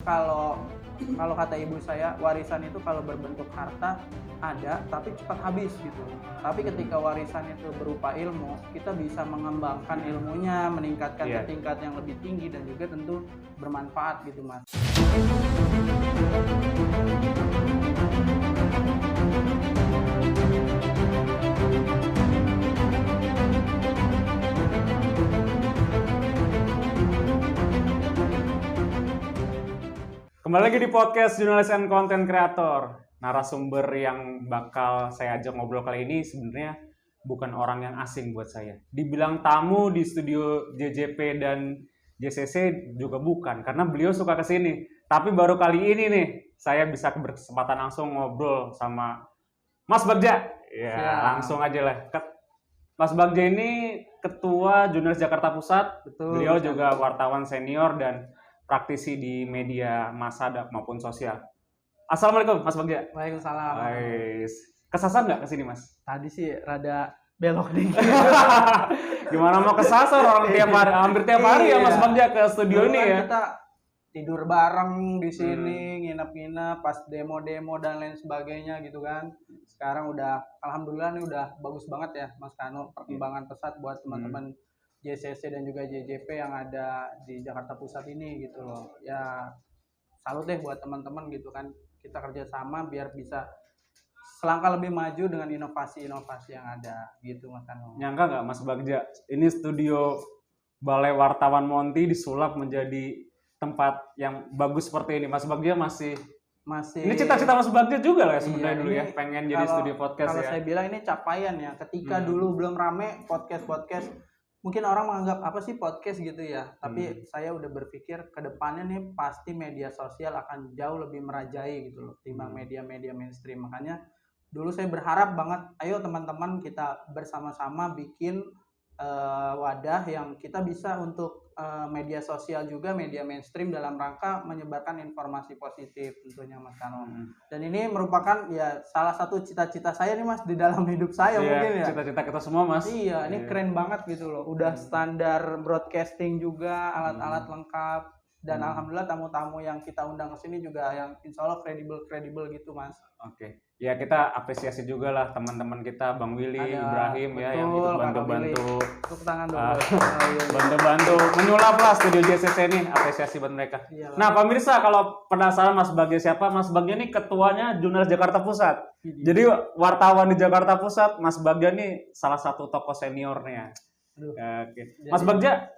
kalau kalau kata ibu saya, warisan itu kalau berbentuk harta ada, tapi cepat habis gitu. Tapi ketika warisan itu berupa ilmu, kita bisa mengembangkan ilmunya, meningkatkan ke tingkat yang lebih tinggi dan juga tentu bermanfaat gitu, Mas. Kembali lagi di podcast Jurnalis and Content Creator. Narasumber yang bakal saya ajak ngobrol kali ini sebenarnya bukan orang yang asing buat saya. Dibilang tamu di studio JJP dan JCC juga bukan, karena beliau suka kesini. Tapi baru kali ini nih, saya bisa berkesempatan langsung ngobrol sama Mas Bagja. Langsung aja lah. Mas Bagja ini Ketua Jurnalis Jakarta Pusat. Betul. Beliau juga wartawan senior dan praktisi di media massa maupun sosial. Assalamualaikum Mas Bagja. Waalaikumsalam. Kesasar nggak kesini Mas? Tadi sih rada belok dikit. Gimana mau kesasar orang tiap hari, hampir tiap hari ya Mas Bagja ke studio ini ya. Kita tidur bareng di sini, nginep-nginep pas demo-demo dan lain sebagainya gitu kan. Sekarang udah alhamdulillah nih udah bagus banget ya Mas Kano, perkembangan pesat buat teman-teman JCC dan juga JJP yang ada di Jakarta Pusat ini gitu loh. Ya salut deh buat teman-teman gitu kan. Kita kerjasama biar bisa selangkah lebih maju dengan inovasi-inovasi yang ada gitu Mas Kano. Nyangka nggak Mas Bagja, ini studio Balai Wartawan Monty disulap menjadi tempat yang bagus seperti ini. Mas Bagja masih ini cita-cita Mas Bagja juga lah sebenarnya dulu ya, pengen jadi studio podcast kalau ya. Kalau saya bilang ini capaian ya, ketika dulu belum rame podcast mungkin orang menganggap apa sih podcast gitu ya, tapi saya udah berpikir ke depannya nih pasti media sosial akan jauh lebih merajai gitu loh timbang media-media mainstream. Makanya dulu saya berharap banget, ayo teman-teman kita bersama-sama bikin wadah yang kita bisa untuk media sosial juga, media mainstream dalam rangka menyebarkan informasi positif tentunya Mas Kano. Dan ini merupakan ya salah satu cita-cita saya nih Mas di dalam hidup saya mungkin ya. Cita-cita kita semua Mas. Iya, ini keren banget gitu loh. Udah standar broadcasting juga, alat-alat lengkap. Dan alhamdulillah tamu-tamu yang kita undang ke sini juga yang insya Allah kredibel gitu Mas. Oke. Ya kita apresiasi juga lah teman-teman kita, Bang Willy, Ibrahim betul, ya yang ikut bantu-bantu. Tepuk tangan dulu. Bantu-bantu menyulap lah studio JCC ini, apresiasi buat mereka. Iyalah. Nah pemirsa kalau penasaran Mas Bagja siapa, Mas Bagja ini ketuanya Jurnalis Jakarta Pusat. Jadi wartawan di Jakarta Pusat, Mas Bagja ini salah satu tokoh seniornya. Oke. Mas Bagja,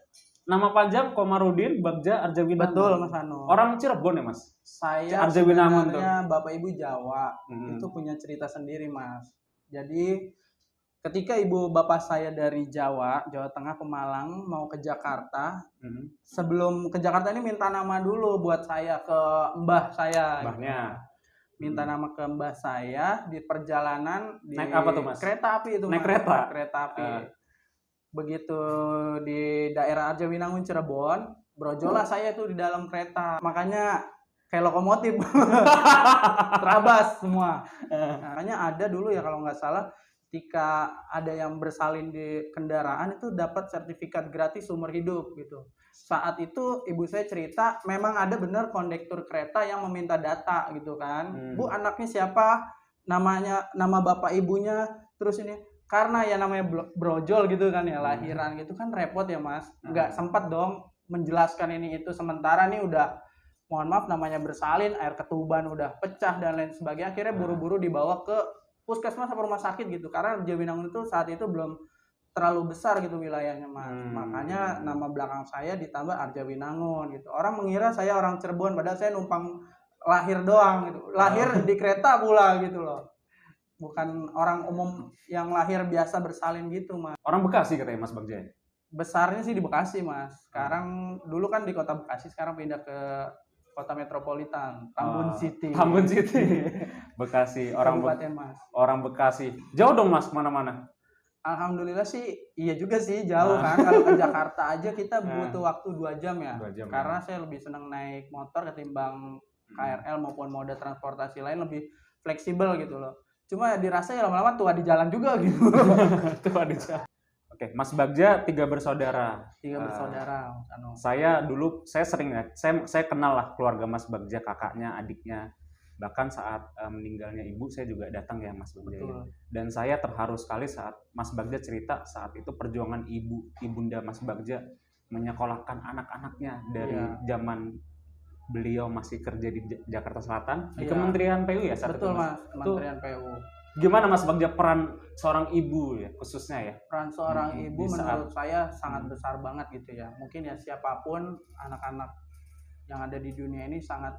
nama panjang Komarudin Bagja Arjawinangun. Betul Mas Ano. Orang Cirebon ya Mas? Saya Arjawinangun sebenarnya Bapak Ibu Jawa itu punya cerita sendiri Mas. Jadi ketika ibu bapak saya dari Jawa Tengah Pemalang mau ke Jakarta, sebelum ke Jakarta ini minta nama dulu buat saya ke mbah saya. Mbahnya. Minta nama ke mbah saya di perjalanan di naik apa tuh Mas? Kereta api itu naik Mas. Kereta Api. Begitu di daerah Arjawinangun Cirebon, brojol lah saya itu di dalam kereta. Makanya kayak lokomotif. Terabas semua. Makanya ada dulu ya kalau nggak salah ketika ada yang bersalin di kendaraan itu dapat sertifikat gratis seumur hidup gitu. Saat itu ibu saya cerita memang ada benar kondektur kereta yang meminta data gitu kan. Bu, anaknya siapa? Nama bapak ibunya, terus ini karena ya namanya brojol gitu kan ya, lahiran gitu kan repot ya Mas. Nggak sempat dong menjelaskan ini itu, sementara nih udah mohon maaf namanya bersalin, air ketuban udah pecah dan lain sebagainya. Akhirnya buru-buru dibawa ke puskesmas atau rumah sakit gitu, karena Arjawinangun itu saat itu belum terlalu besar gitu wilayahnya Mas. Makanya nama belakang saya ditambah Arjawinangun gitu. Orang mengira saya orang Cirebon padahal saya numpang lahir doang gitu. Lahir di kereta pula gitu loh. Bukan orang umum yang lahir biasa bersalin gitu Mas. Orang Bekasi katanya Mas Bagja. Besarnya sih di Bekasi Mas. Sekarang dulu kan di kota Bekasi, sekarang pindah ke kota metropolitan, Tambun City. Tambun City. Bekasi, orang Mas. Orang Bekasi. Jauh dong Mas kemana-mana? Alhamdulillah sih iya juga sih jauh kan. Kalau ke Jakarta aja kita butuh waktu 2 jam ya. 2 jam, karena saya lebih senang naik motor ketimbang KRL maupun moda transportasi lain, lebih fleksibel gitu loh. Cuma dirasa ya lama-lama tua di jalan juga gitu. Tua di jalan. Oke, Mas Bagja 3 bersaudara. 3 bersaudara, Mas Anu. Saya sering ya, saya kenal lah keluarga Mas Bagja, kakaknya, adiknya. Bahkan saat meninggalnya ibu, saya juga datang ya Mas Bagja. Ya. Dan saya terharu sekali saat Mas Bagja cerita saat itu perjuangan ibunda Mas Bagja menyekolahkan anak-anaknya dari zaman beliau masih kerja di Jakarta Selatan di Kementerian PU ya saat betul, itu Mas. Kementerian PU. Gimana Mas Bagja peran seorang ibu ya khususnya ya? Peran seorang ibu menurut saya sangat besar banget gitu ya. Mungkin ya siapapun anak-anak yang ada di dunia ini sangat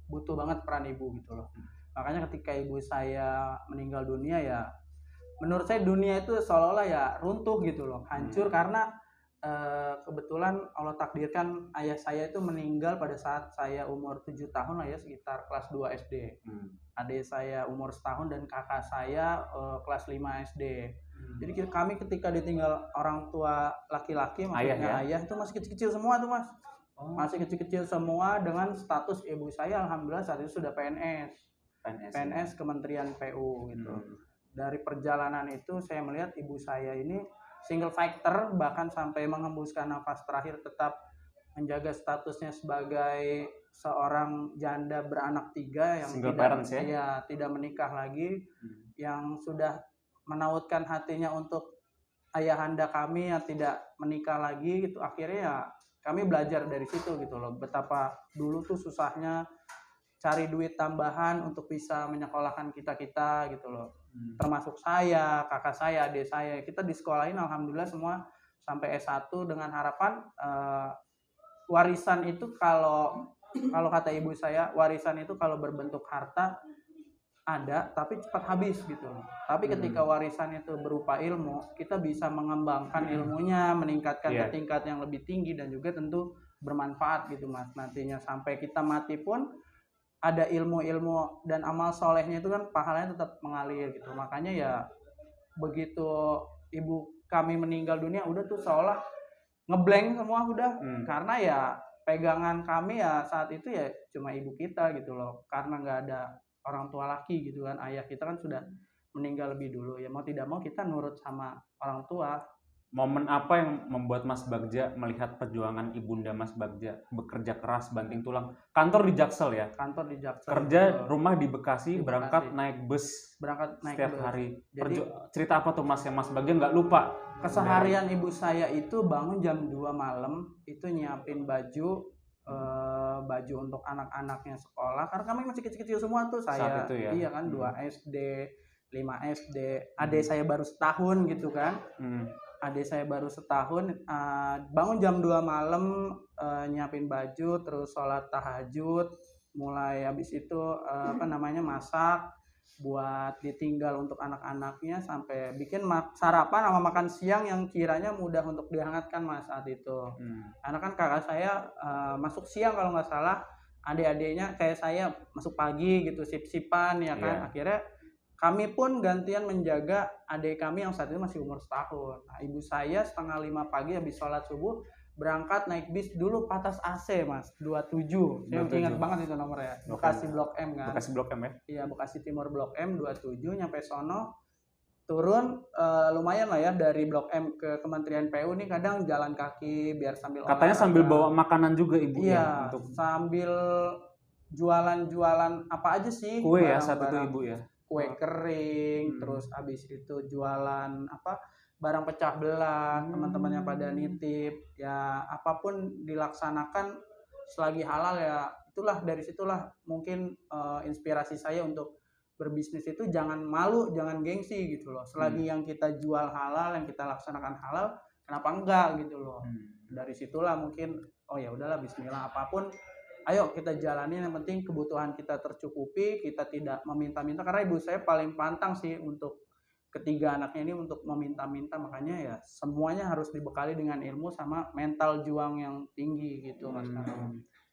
butuh banget peran ibu gitu loh. Makanya ketika ibu saya meninggal dunia ya, menurut saya dunia itu seolah-olah ya runtuh gitu loh, hancur karena kebetulan Allah takdirkan ayah saya itu meninggal pada saat saya umur 7 tahun lah ya, sekitar kelas 2 SD. Adik saya umur setahun dan kakak saya kelas 5 SD. Jadi kami ketika ditinggal orang tua laki-laki, maksudnya ayah itu masih kecil-kecil semua tuh Mas. Masih kecil-kecil semua dengan status ibu saya alhamdulillah saat itu sudah PNS Kementerian PU gitu. Dari perjalanan itu saya melihat ibu saya ini single fighter, bahkan sampai mengembuskan nafas terakhir tetap menjaga statusnya sebagai seorang janda beranak 3 yang tidak menikah lagi, yang sudah menautkan hatinya untuk ayahanda kami yang tidak menikah lagi gitu. Akhirnya ya kami belajar dari situ gitu loh, betapa dulu tuh susahnya cari duit tambahan untuk bisa menyekolahkan kita gitu loh. Termasuk saya, kakak saya, adik saya, kita disekolahin alhamdulillah semua sampai S1 dengan harapan warisan itu kalau kata ibu saya, warisan itu kalau berbentuk harta ada tapi cepat habis gitu loh. Tapi ketika warisan itu berupa ilmu, kita bisa mengembangkan ilmunya, meningkatkan ke tingkat yang lebih tinggi dan juga tentu bermanfaat gitu Mas. Nantinya sampai kita mati pun ada ilmu-ilmu dan amal solehnya itu kan pahalanya tetap mengalir gitu. Makanya ya begitu ibu kami meninggal dunia udah tuh seolah ngeblank semua udah, karena ya pegangan kami ya saat itu ya cuma ibu kita gitu loh, karena nggak ada orang tua laki gitu kan. Ayah kita kan sudah meninggal lebih dulu, ya mau tidak mau kita nurut sama orang tua. Momen apa yang membuat Mas Bagja melihat perjuangan ibunda Mas Bagja bekerja keras banting tulang? Kantor di Jaksel ya? Kantor di Jaksel. Kerja rumah di Bekasi, berangkat naik bus setiap hari. Jadi, cerita apa tuh Mas yang Mas Bagja nggak lupa? Keseharian ibu saya itu bangun jam 2 malam, itu nyiapin baju untuk anak-anaknya sekolah, karena kami masih kecil-kecil semua tuh saya. Itu ya? Iya kan, 2 SD, 5 SD, adik saya baru setahun gitu kan. Adik saya baru setahun, bangun jam 2 malam, nyiapin baju, terus sholat tahajud, mulai habis itu masak buat ditinggal untuk anak-anaknya, sampai bikin sarapan sama makan siang yang kiranya mudah untuk dihangatkan Mas saat itu. Karena kan kakak saya masuk siang kalau nggak salah, adik-adiknya kayak saya masuk pagi gitu, sip-sipan ya kan. Akhirnya kami pun gantian menjaga adik kami yang saat itu masih umur setahun. Nah, ibu saya 4:30 pagi habis sholat subuh berangkat naik bis dulu Patas AC Mas, 27. Saya ingat banget itu nomornya. Bekasi Blok M kan. Bekasi Blok M ya? Iya, Bekasi Timur Blok M 27, nyampe sono turun lumayan lah ya, dari Blok M ke Kementerian PU nih kadang jalan kaki biar sambil katanya sambil bawa makanan juga ibu ya untuk sambil jualan apa aja sih, kue ya saat itu ibu ya, kue kering, terus habis itu jualan barang pecah belah, teman-temannya pada nitip ya, apapun dilaksanakan selagi halal ya. Itulah, dari situlah mungkin inspirasi saya untuk berbisnis itu jangan malu, jangan gengsi gitu loh. Selagi yang kita jual halal, yang kita laksanakan halal, kenapa enggak gitu loh. Dari situlah mungkin oh ya udahlah, bismillah, apapun ayo kita jalani, yang penting kebutuhan kita tercukupi, kita tidak meminta-minta. Karena ibu saya paling pantang sih untuk ketiga anaknya ini untuk meminta-minta, makanya ya semuanya harus dibekali dengan ilmu sama mental juang yang tinggi gitu Mas.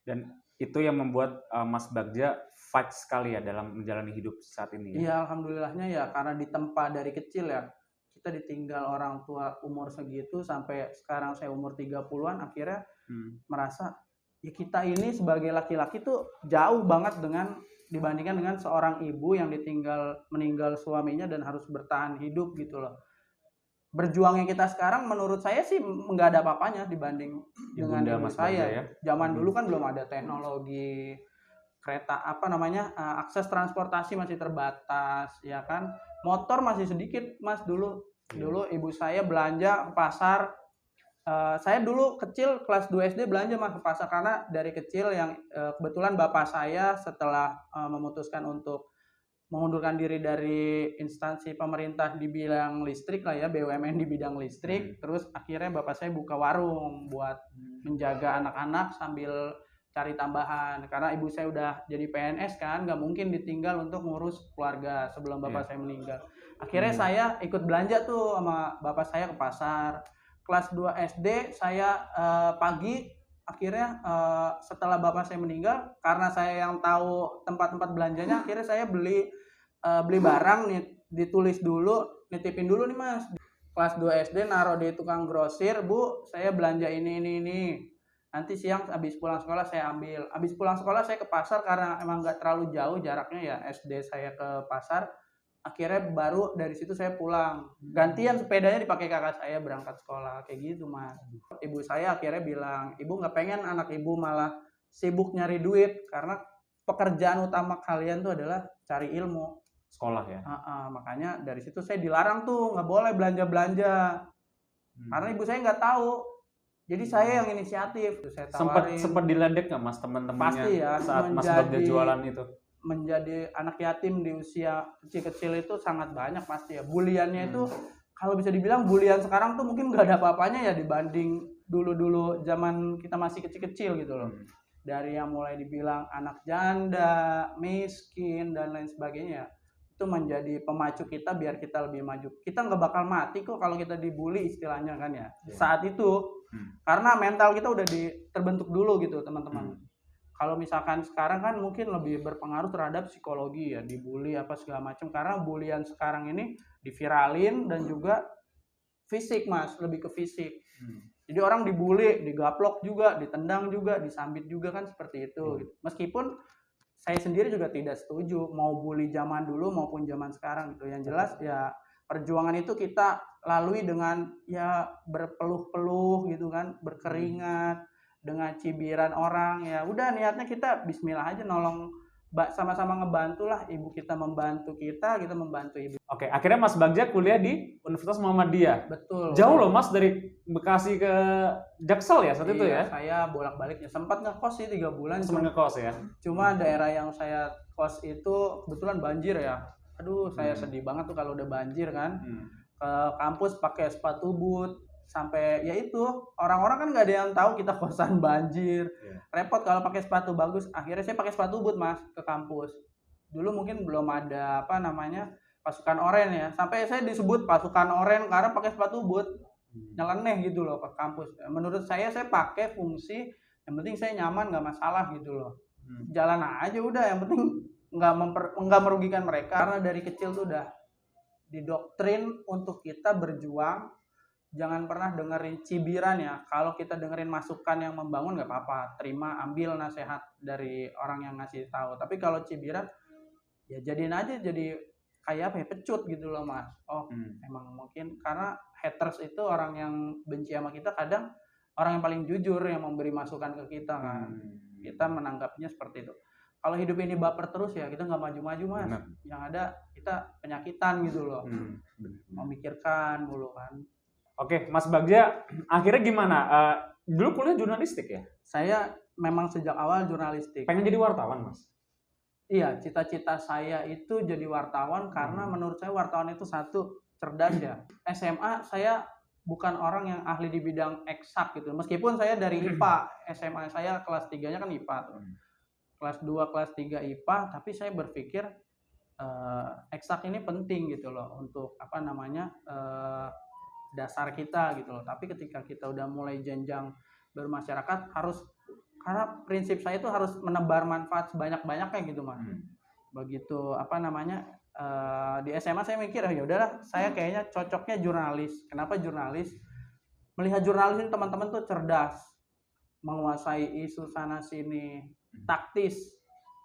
Dan itu yang membuat Mas Bagja fight sekali ya dalam menjalani hidup saat ini ya? Iya, alhamdulillahnya ya, karena ditempa dari kecil ya, kita ditinggal orang tua umur segitu sampai sekarang saya umur 30-an, akhirnya merasa ya kita ini sebagai laki-laki tuh jauh banget dibandingkan dengan seorang ibu yang meninggal suaminya dan harus bertahan hidup gitu loh. berjuangnya kita sekarang menurut saya sih nggak ada apa-apanya dibanding dengan Ibunda ibu Mas saya. Bagja ya. Zaman dulu kan belum ada teknologi kereta akses transportasi masih terbatas ya kan, motor masih sedikit Mas dulu. Dulu ibu saya belanja ke pasar. Saya dulu kecil kelas 2 SD belanja Mas ke pasar karena dari kecil yang kebetulan bapak saya setelah memutuskan untuk mengundurkan diri dari instansi pemerintah di bidang listrik lah ya, BUMN di bidang listrik. Terus akhirnya bapak saya buka warung buat menjaga anak-anak sambil cari tambahan. Karena ibu saya udah jadi PNS kan, nggak mungkin ditinggal untuk ngurus keluarga sebelum bapak saya meninggal. Akhirnya saya ikut belanja tuh sama bapak saya ke pasar. Kelas 2 SD saya pagi akhirnya setelah bapak saya meninggal, karena saya yang tahu tempat-tempat belanjanya, akhirnya saya beli barang nih, ditulis dulu, nitipin dulu nih Mas. Kelas 2 SD naruh di tukang grosir, Bu, saya belanja ini. Nanti siang habis pulang sekolah saya ambil. Habis pulang sekolah saya ke pasar karena emang nggak terlalu jauh jaraknya ya SD saya ke pasar. Akhirnya baru dari situ saya pulang. Gantian sepedanya dipakai kakak saya berangkat sekolah kayak gitu Mas. Ibu saya akhirnya bilang, ibu nggak pengen anak ibu malah sibuk nyari duit karena pekerjaan utama kalian tuh adalah cari ilmu. Sekolah ya. Makanya dari situ saya dilarang tuh nggak boleh belanja. Karena ibu saya nggak tahu. Jadi saya yang inisiatif. Saya tawarin. Sempat diledek nggak Mas teman-temannya Pasti ya, saat Mas Bagja jualan itu? Menjadi anak yatim di usia kecil-kecil itu sangat banyak pasti ya. Buliannya itu kalau bisa dibilang bulian sekarang tuh mungkin nggak ada apa-apanya ya dibanding dulu-dulu zaman kita masih kecil-kecil gitu loh. Dari yang mulai dibilang anak janda, miskin dan lain sebagainya, itu menjadi pemacu kita biar kita lebih maju. Kita nggak bakal mati kok kalau kita dibully istilahnya kan ya. Saat itu karena mental kita udah terbentuk dulu gitu teman-teman. Kalau misalkan sekarang kan mungkin lebih berpengaruh terhadap psikologi ya, dibully apa segala macam, karena bulian sekarang ini diviralin dan juga fisik Mas, lebih ke fisik. Jadi orang dibully, digaplok juga, ditendang juga, disambit juga kan seperti itu. Meskipun saya sendiri juga tidak setuju mau bully zaman dulu maupun zaman sekarang gitu. Yang jelas ya perjuangan itu kita lalui dengan ya berpeluh-peluh gitu kan, berkeringat, dengan cibiran orang, ya udah niatnya kita bismillah aja nolong, sama-sama ngebantu lah, ibu kita membantu kita membantu ibu. Oke, akhirnya Mas Bagja kuliah di Universitas Muhammadiyah. Betul. Jauh loh Mas dari Bekasi ke Jaksel ya saat itu ya? Saya bolak-baliknya, sempat ngekos sih 3 bulan. Sempat ngekos ya? Cuma daerah yang saya kos itu kebetulan banjir ya. Aduh, saya sedih banget tuh kalau udah banjir kan. Ke kampus pakai sepatu boot. Sampai ya itu orang-orang kan nggak ada yang tahu kita kosan banjir, repot kalau pakai sepatu bagus. Akhirnya saya pakai sepatu boot Mas ke kampus. Dulu mungkin belum ada pasukan oren ya, sampai saya disebut pasukan oren karena pakai sepatu boot, nyeleneh gitu loh ke kampus. Menurut saya pakai fungsi, yang penting saya nyaman nggak masalah gitu loh. Jalan aja udah, yang penting nggak merugikan mereka. Karena dari kecil tuh udah didoktrin untuk kita berjuang. Jangan pernah dengerin cibiran ya. Kalau kita dengerin masukan yang membangun nggak apa-apa, terima, ambil nasihat dari orang yang ngasih tahu. Tapi kalau cibiran, ya jadiin aja jadi kayak pecut gitu loh Mas. Emang mungkin karena haters itu orang yang benci sama kita kadang orang yang paling jujur yang memberi masukan ke kita kan. Kita menanggapnya seperti itu. Kalau hidup ini baper terus ya kita nggak maju-maju Mas. Yang ada kita penyakitan gitu loh. Memikirkan dulu kan. Oke, Mas Bagja, akhirnya gimana? Dulu kuliah jurnalistik ya? Saya memang sejak awal jurnalistik. Pengen jadi wartawan, Mas? Iya, cita-cita saya itu jadi wartawan karena menurut saya wartawan itu satu, cerdas ya. SMA saya bukan orang yang ahli di bidang eksak gitu. Meskipun saya dari IPA, SMA saya kelas 3-nya kan IPA. Kelas 2, kelas 3 IPA, tapi saya berpikir eksak ini penting gitu loh untuk dasar kita gitu loh. Tapi ketika kita udah mulai jenjang bermasyarakat karena prinsip saya itu harus menebar manfaat sebanyak-banyaknya gitu Mas. Begitu di SMA saya mikir ya udahlah, saya kayaknya cocoknya jurnalis. Kenapa jurnalis? Melihat jurnalis ini teman-teman tuh cerdas, menguasai isu sana sini, taktis,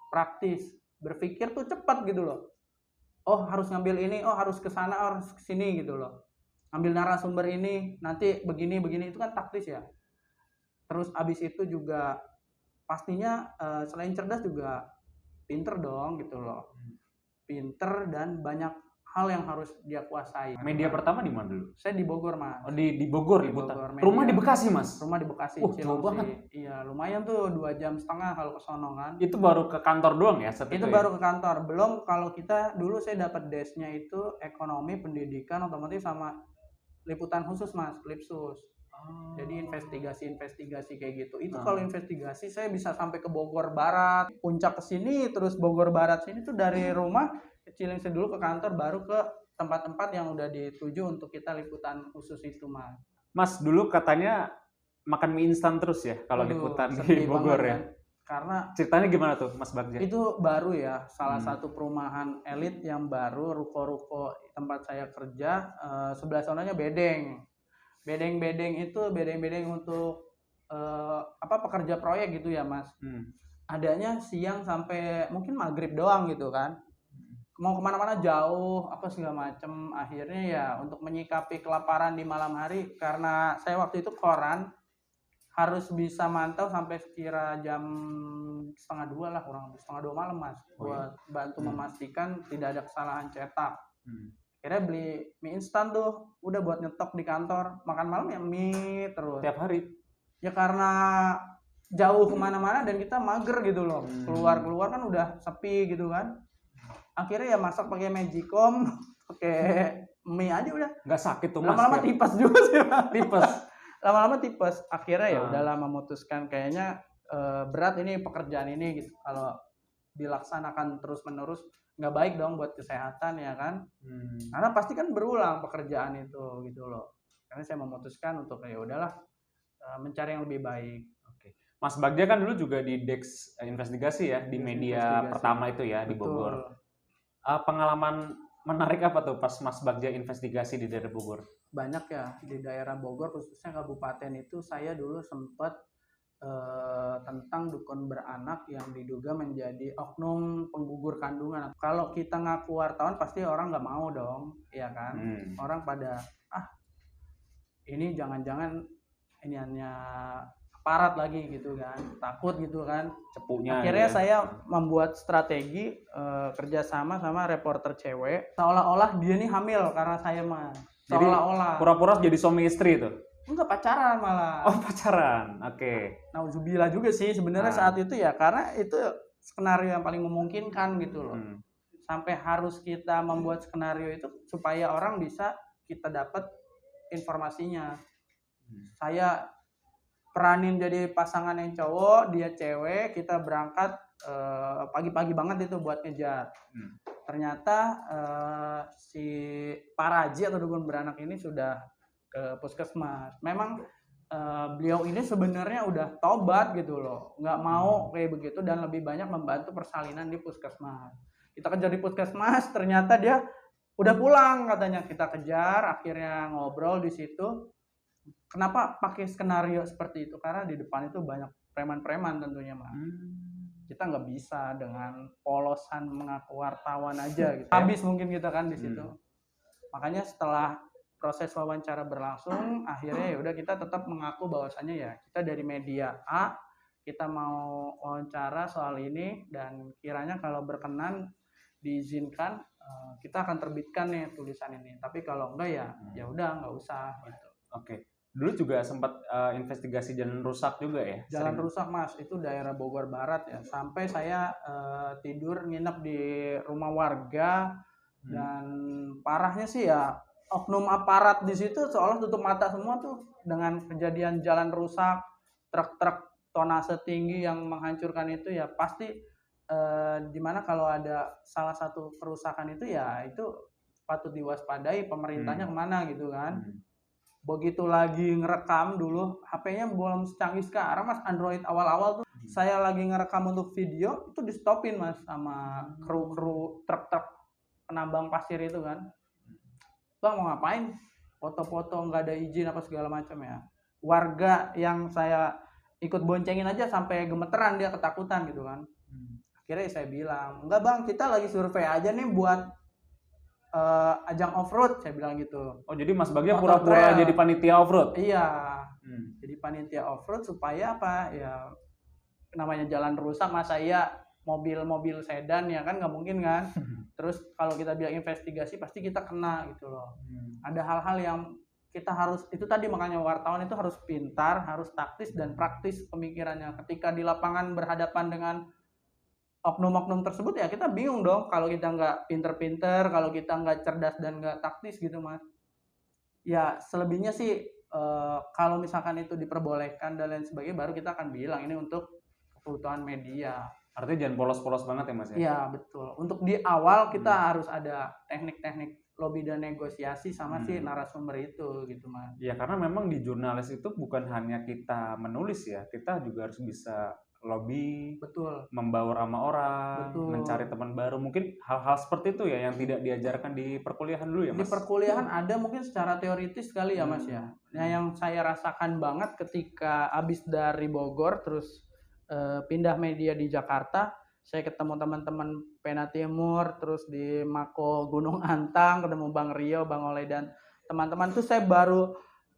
praktis, berpikir tuh cepat gitu loh. Oh harus ngambil ini, oh harus ke sana, harus ke sini gitu loh. ambil narasumber ini nanti begini itu kan taktis ya. Terus abis itu juga pastinya selain cerdas juga pinter dong gitu loh. Pinter dan banyak hal yang harus dia kuasai. Media pertama di mana dulu? Saya di Bogor, Mas. Oh, di Bogor Di liputan. Bogor, Rumah media. di Bekasi, Mas. Rumah di Bekasi, jauh Cilengsi. banget. Iya, lumayan tuh 2,5 jam kalau ke sono kan. Itu baru ke kantor doang ya? Itu baru ke kantor. Belum kalau kita dulu saya dapat desk-nya itu ekonomi, pendidikan, otomotif sama liputan khusus, Mas, Lipsus. Jadi investigasi kayak gitu. Itu kalau investigasi saya bisa sampai ke Bogor Barat, puncak ke sini, terus Bogor Barat sini tuh dari rumah ke Cilengsi dulu ke kantor, baru ke tempat-tempat yang udah dituju untuk kita liputan khusus itu, Mas. Mas, dulu katanya makan mie instan terus ya kalau liputan di Bogor ya? Kan? Karena ceritanya gimana tuh, Mas Bagja? itu baru ya, salah satu perumahan elit yang baru, ruko-ruko tempat saya kerja, sebelah sonanya bedeng. Bedeng itu bedeng untuk pekerja proyek gitu ya, Mas. Adanya siang sampai mungkin maghrib doang gitu kan. Mau kemana-mana jauh apa segala macem. Akhirnya ya untuk menyikapi kelaparan di malam hari, karena saya waktu itu koran harus bisa mantau sampai sekira jam 1:30 lah, kurang lebih 1:30 malam, Mas, buat bantu memastikan tidak ada kesalahan cetak. Akhirnya beli mie instan tuh, udah buat nyetok di kantor, makan malam ya mie terus tiap hari ya, karena jauh kemana-mana dan kita mager gitu loh. Keluar kan udah sepi gitu kan. Akhirnya ya masak pakai Magicom, pakai mie aja udah. Nggak sakit tuh, Mas? Lama-lama tipes juga sih, Mas. Lama-lama tipes. Akhirnya ya udahlah memutuskan kayaknya berat ini pekerjaan ini gitu. Kalau dilaksanakan terus-menerus nggak baik dong buat kesehatan ya kan. Karena pasti kan berulang pekerjaan itu gitu loh. Karena saya memutuskan untuk ya udahlah mencari yang lebih baik. Oke. Mas Bagja kan dulu juga di Desk Investigasi ya, di media pertama itu ya. Betul. Di Bogor. Pengalaman menarik apa tuh pas Mas Bagja investigasi di daerah Bogor? Banyak ya, di daerah Bogor khususnya kabupaten itu saya dulu sempat tentang dukun beranak yang diduga menjadi oknum penggugur kandungan. Kalau kita ngaku wartawan pasti orang nggak mau dong, ya kan? Orang pada ini jangan-jangan ini hanya aparat lagi gitu kan, takut gitu kan, cepunya. Akhirnya saya membuat strategi kerjasama sama reporter cewek, seolah-olah dia nih hamil karena saya, Mas. Seolah-olah. Jadi pura-pura jadi suami istri itu? Enggak, pacaran malah. Oh, pacaran, oke. Nauzubillah juga sih sebenarnya saat itu ya, karena itu skenario yang paling memungkinkan gitu loh. Sampai harus kita membuat skenario itu supaya orang bisa kita dapat informasinya. Saya peranin jadi pasangan yang cowok, dia cewek, kita berangkat pagi-pagi banget itu buat ngejar. Ternyata si Paraji atau dukun beranak ini sudah ke puskesmas. Memang beliau ini sebenarnya udah tobat gitu loh, nggak mau kayak begitu dan lebih banyak membantu persalinan di puskesmas. Kita kejar di puskesmas, ternyata dia udah pulang katanya. Kita kejar, akhirnya ngobrol di situ. Kenapa pakai skenario seperti itu? Karena di depan itu banyak preman-preman tentunya, Mas. Kita nggak bisa dengan polosan mengaku wartawan aja gitu. Habis mungkin kita kan di situ. Makanya setelah proses wawancara berlangsung, akhirnya ya udah kita tetap mengaku bahwasannya ya kita dari media A, kita mau wawancara soal ini dan kiranya kalau berkenan diizinkan kita akan terbitkan nih tulisan ini. Tapi kalau enggak ya udah nggak usah gitu. Oke. Dulu juga sempat investigasi jalan rusak juga ya? Jalan rusak, Mas, itu daerah Bogor Barat ya. Sampai saya tidur nginep di rumah warga dan parahnya sih ya oknum aparat di situ seolah tutup mata semua tuh dengan kejadian jalan rusak, truk-truk tonase tinggi yang menghancurkan itu ya pasti dimana kalau ada salah satu kerusakan itu ya itu patut diwaspadai pemerintahnya kemana gitu kan. Begitu lagi ngerekam dulu, HP-nya belum secanggih sekarang, Mas. Android awal-awal tuh saya lagi ngerekam untuk video itu di stopin, Mas, sama kru-kru truk-truk penambang pasir itu kan. Bang mau ngapain? Foto-foto nggak ada izin apa segala macam ya. Warga yang saya ikut boncengin aja sampai gemeteran, dia ketakutan gitu kan. Akhirnya saya bilang, enggak Bang, kita lagi survei aja nih buat ajang off-road, saya bilang gitu. Oh, jadi Mas Bagja Motor pura-pura trail. jadi panitia off-road? Iya, jadi panitia off-road supaya apa ya, namanya jalan rusak masa iya mobil-mobil sedan ya kan, nggak mungkin kan. Terus kalau kita bilang investigasi pasti kita kena gitu loh. Ada hal-hal yang kita harus, itu tadi makanya wartawan itu harus pintar, harus taktis dan praktis pemikirannya. Ketika di lapangan berhadapan dengan oknum-oknum tersebut ya kita bingung dong kalau kita nggak pinter-pinter, kalau kita nggak cerdas dan nggak taktis gitu Mas. Ya selebihnya sih kalau misalkan itu diperbolehkan dan lain sebagainya baru kita akan bilang ini untuk kebutuhan media. Artinya jangan polos-polos banget ya Mas ya? Iya betul. Untuk di awal kita harus ada teknik-teknik lobby dan negosiasi sama si narasumber itu gitu Mas. Ya karena memang di jurnalis itu bukan hanya kita menulis ya, kita juga harus bisa lobby, Betul. membaur sama orang, Betul. mencari teman baru. Mungkin hal-hal seperti itu ya yang tidak diajarkan di perkuliahan dulu ya Di Mas? perkuliahan ada mungkin secara teoritis kali ya Mas ya. Nah yang saya rasakan banget ketika habis dari Bogor terus pindah media di Jakarta, saya ketemu teman-teman Pena Timur, terus di Mako Gunung Antang, ketemu Bang Rio, Bang Oleh dan teman-teman tuh saya baru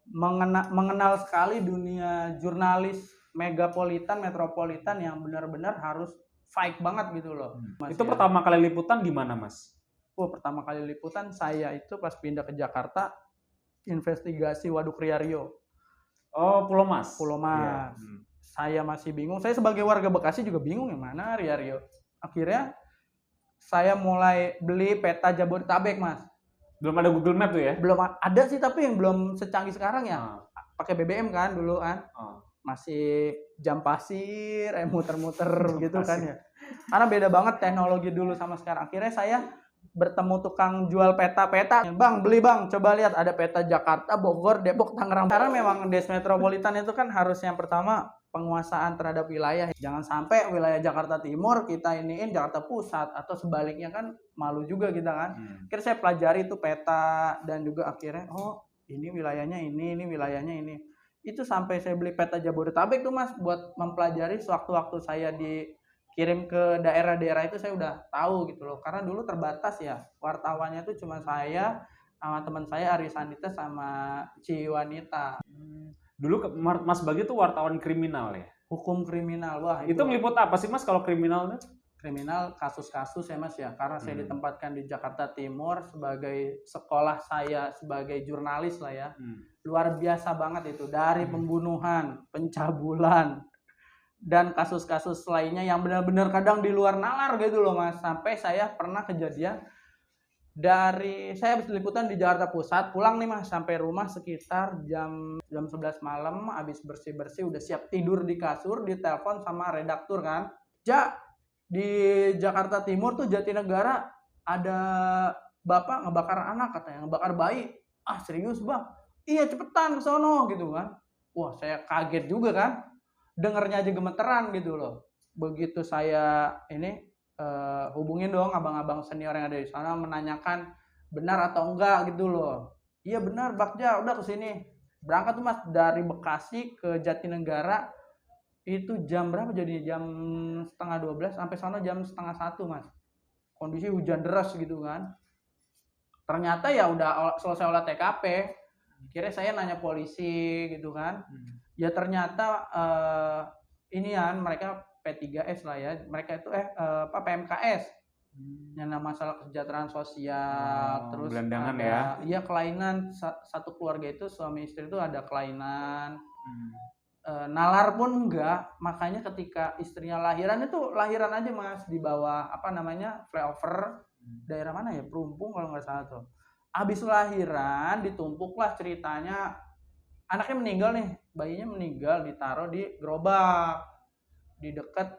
mengenal sekali dunia jurnalis metropolitan yang benar-benar harus fight banget gitu loh. Mas Itu ya. pertama kali liputan di mana Mas? Pertama kali liputan saya itu pas pindah ke Jakarta, investigasi Waduk Riario. Oh, Pulau Mas. Pulau Mas. Iya. Saya masih bingung. Saya sebagai warga Bekasi juga bingung yang mana Riario. Akhirnya saya mulai beli peta Jabodetabek, Mas. Belum ada Google Map tuh ya? Belum ada sih, tapi yang belum secanggih sekarang ya. Pakai BBM kan dulu kan. Masih jam pasir, muter-muter gitu kan ya. Karena beda banget teknologi dulu sama sekarang. Akhirnya saya bertemu tukang jual peta-peta. Bang, beli bang, coba lihat ada peta Jakarta, Bogor, Depok, Tangerang. Karena memang des metropolitan itu kan harus yang pertama penguasaan terhadap wilayah. Jangan sampai wilayah Jakarta Timur kita iniin Jakarta Pusat atau sebaliknya kan malu juga kita kan. Akhirnya saya pelajari itu peta dan juga akhirnya ini wilayahnya ini wilayahnya ini. Itu sampai saya beli peta Jabodetabek tuh Mas buat mempelajari sewaktu-waktu saya dikirim ke daerah-daerah itu saya udah tahu gitu loh. Karena dulu terbatas ya. Wartawannya itu cuma saya sama teman saya Ari Sandita sama Ci Wanita. Dulu Mas Bagja tuh wartawan kriminal ya? Hukum kriminal. Wah, itu meliput apa sih Mas kalau kriminal? Kriminal kasus-kasus ya Mas ya. Karena saya ditempatkan di Jakarta Timur sebagai sekolah saya sebagai jurnalis lah ya. Luar biasa banget itu. Dari pembunuhan, pencabulan, dan kasus-kasus lainnya yang benar-benar kadang di luar nalar gitu loh Mas. Sampai saya pernah kejadian saya habis liputan di Jakarta Pusat, pulang nih Mas, sampai rumah sekitar jam 11 malam, habis bersih-bersih, udah siap tidur di kasur, ditelepon sama redaktur kan. Di Jakarta Timur tuh Jatinegara ada bapak ngebakar anak katanya, ngebakar bayi. Ah serius bang? Iya cepetan ke sono gitu kan. Wah saya kaget juga kan, dengernya aja gemeteran gitu loh. Begitu saya hubungin dong abang-abang senior yang ada di sana menanyakan benar atau enggak gitu loh. Iya benar Bagja, udah kesini. Berangkat tuh Mas dari Bekasi ke Jatinegara itu jam berapa jadi? Jam 11:30 sampai sana jam 11:30 Mas. Kondisi hujan deras gitu kan. Ternyata ya udah selesai olah TKP. Kira saya nanya polisi gitu kan. Ya ternyata mereka P3S lah ya, mereka itu PMKS yang masalah kesejahteraan sosial, terus gelandangan ada, ya kelainan satu keluarga itu suami istri itu ada kelainan, nalar pun enggak, makanya ketika istrinya lahiran itu lahiran aja Mas di bawah flyover daerah mana ya, Perumpung kalau nggak salah tuh. Abis lahiran ditumpuklah ceritanya, anaknya meninggal nih, bayinya meninggal ditaruh di gerobak di dekat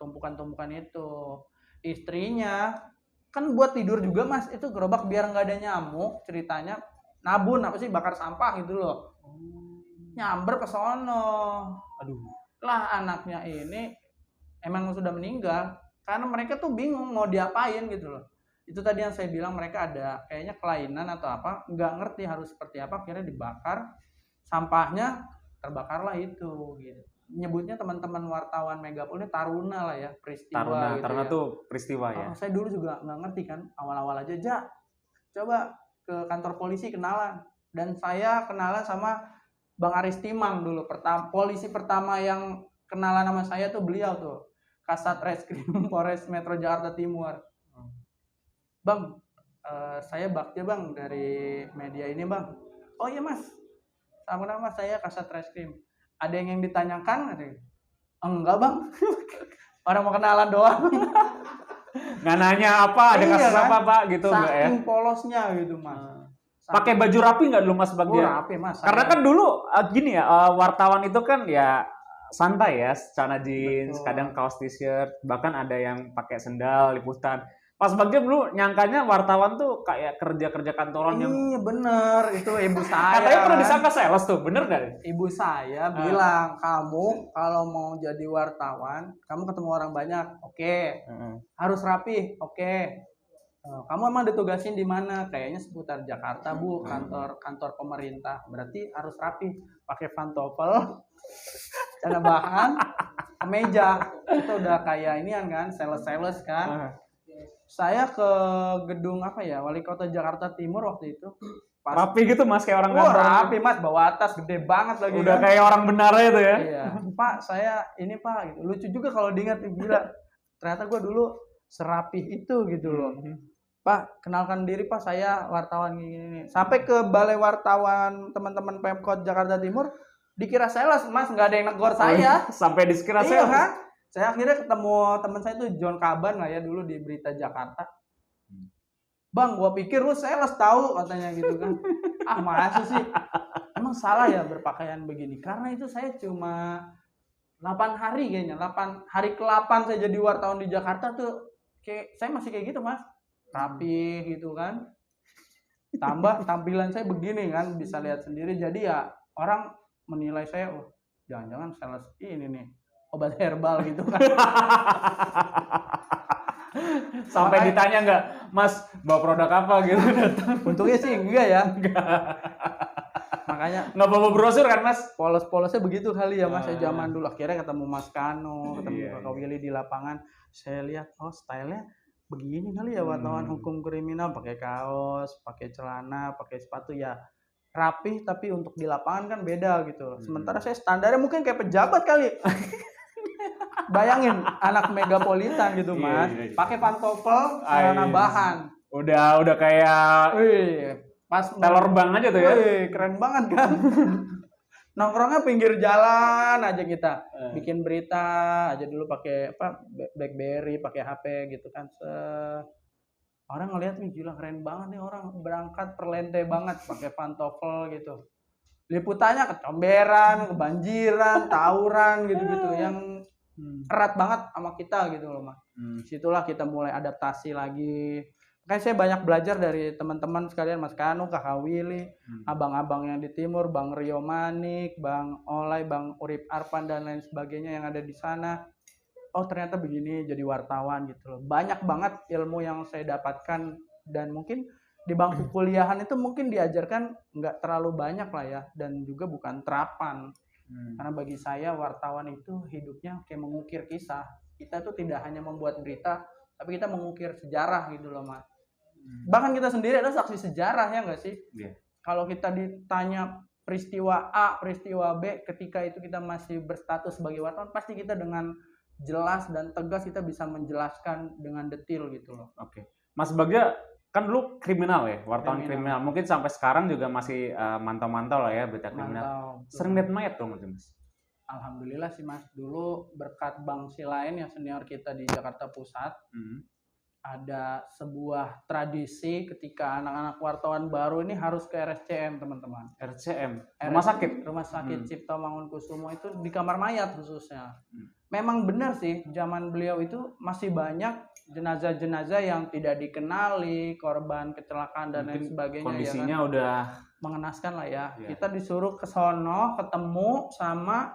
tumpukan-tumpukan itu. Istrinya kan buat tidur juga Mas, itu gerobak biar nggak ada nyamuk, ceritanya nabun bakar sampah gitu loh. Nyamber ke sono. Aduh. Lah anaknya ini emang sudah meninggal karena mereka tuh bingung mau diapain gitu loh. Itu tadi yang saya bilang, mereka ada kayaknya kelainan atau apa, nggak ngerti harus seperti apa, akhirnya dibakar, sampahnya terbakarlah itu gitu. Nyebutnya teman-teman wartawan Megapol ini taruna lah ya, peristiwa taruna, gitu taruna ya. Tuh peristiwa ya. Saya dulu juga nggak ngerti kan, awal-awal aja coba ke kantor polisi kenalan. Dan saya kenalan sama Bang Aris Timang dulu. Polisi pertama yang kenalan sama saya tuh beliau tuh. Kasat Reskrim Polres Metro Jakarta Timur. Bang, saya Bagja bang dari media ini bang. Oh iya mas, sama nama saya Kasat Reskrim. Ada yang ditanyakan? Enggak bang. Orang mau kenalan doang. Nggak nanya apa, ada kasus kan? apa pak gitu nggak ya? Saking polosnya gitu mas. Pakai baju rapi nggak dulu mas Bagja? Rapi mas. Karena kan dulu gini ya, wartawan itu kan ya santai ya, celana jeans, Betul. kadang kaos t-shirt, bahkan ada yang pakai sendal, liputan. Pas Bagja dulu nyangkanya wartawan tuh kayak kerja-kerja kantoran yang Iya bener, itu ibu saya. katanya pernah kan. disangka sales tuh, bener nggak? Ibu saya bilang, kamu kalau mau jadi wartawan, kamu ketemu orang banyak, oke. Harus rapi, oke. Kamu emang ditugasin di mana? Kayaknya seputar Jakarta bu, kantor pemerintah. Berarti harus rapi, pakai pantofel, celana bahan, kemeja. Itu udah kayak ini kan, sales kan. Saya ke gedung apa ya, Wali Kota Jakarta Timur waktu itu. Rapi gitu mas, kayak orang kantor. Rapi mas, bawa tas gede banget lagi. Udah kan? kayak orang benar itu ya. Iya. Pak, saya ini pak, gitu. Lucu juga kalau diingat, gila. Ternyata gue dulu serapih itu gitu loh. Pak, kenalkan diri pak, saya wartawan ini. Sampai ke balai wartawan teman-teman Pemkot Jakarta Timur, dikira sales mas, nggak ada yang negor saya. Sampai dikira Iya sales. kan? Saya akhirnya ketemu teman saya tuh John Kaban lah ya dulu di Berita Jakarta. Bang, gua pikir lu sales tahu katanya gitu kan. Masa sih? Emang salah ya berpakaian begini? Karena itu saya cuma 8 hari kayaknya. 8 hari ke-8 saya jadi wartawan di Jakarta tuh kayak saya masih kayak gitu, Mas. Rapi gitu kan. Tambah tampilan saya begini kan, bisa lihat sendiri. Jadi ya orang menilai saya, oh, jangan-jangan sales ini nih. Obat herbal gitu kan. Sampai ditanya nggak, Mas bawa produk apa gitu? Untungnya sih enggak ya. Makanya nggak bawa brosur kan Mas? polos-polosnya begitu kali ya Mas. Saya zaman dulu akhirnya ketemu Mas Kano, ketemu Kakak Willy di lapangan. Saya lihat oh stylenya begini kali ya wartawan hukum kriminal, pakai kaos, pakai celana, pakai sepatu ya rapih, tapi untuk di lapangan kan beda gitu. Sementara saya standarnya mungkin kayak pejabat kali. Bayangin anak megapolitan gitu Mas, pakai pantofel, celana bahan. Udah kayak pas teller bank aja tuh ya. Keren banget kan. Nongkrongnya pinggir jalan aja kita. Bikin berita aja dulu pakai apa BlackBerry, pakai HP gitu kan. Orang ngeliat nih gila keren banget nih orang berangkat perlente banget pakai pantofel gitu. Liputannya kecomberan, kebanjiran, tawuran gitu-gitu yang erat banget sama kita gitu loh Mas. Situlah kita mulai adaptasi lagi. Makanya saya banyak belajar dari teman-teman sekalian, Mas Kanu, Kakak Willy, abang-abang yang di timur, Bang Rio Manik, Bang Olay, Bang Urip Arpan dan lain sebagainya yang ada di sana. Oh ternyata begini jadi wartawan gitu loh. Banyak banget ilmu yang saya dapatkan dan mungkin di bangku kuliahan itu mungkin diajarkan nggak terlalu banyak lah ya dan juga bukan terapan. Karena bagi saya wartawan itu hidupnya kayak mengukir kisah. Kita tuh tidak hanya membuat berita, tapi kita mengukir sejarah gitu loh Mas. Bahkan kita sendiri adalah saksi sejarah ya nggak sih? Kalau kita ditanya peristiwa A, peristiwa B, ketika itu kita masih berstatus sebagai wartawan, pasti kita dengan jelas dan tegas kita bisa menjelaskan dengan detail gitu loh. Oke. Mas Bagja kan dulu kriminal ya, wartawan kriminal. Mungkin sampai sekarang juga masih mantau-mantau lah ya berita kriminal. Sering lihat mayat tuh Mas? Alhamdulillah sih Mas. Dulu berkat Bang Silain yang senior kita di Jakarta Pusat, ada sebuah tradisi ketika anak-anak wartawan baru ini harus ke RSCM teman-teman. RSCM? Rumah sakit Cipto Mangunkusumo itu di kamar mayat khususnya. Memang benar sih, zaman beliau itu masih banyak jenazah-jenazah yang tidak dikenali, korban kecelakaan dan lain sebagainya. Kondisinya ya kan? udah mengenaskan lah ya. Kita disuruh ke sono ketemu sama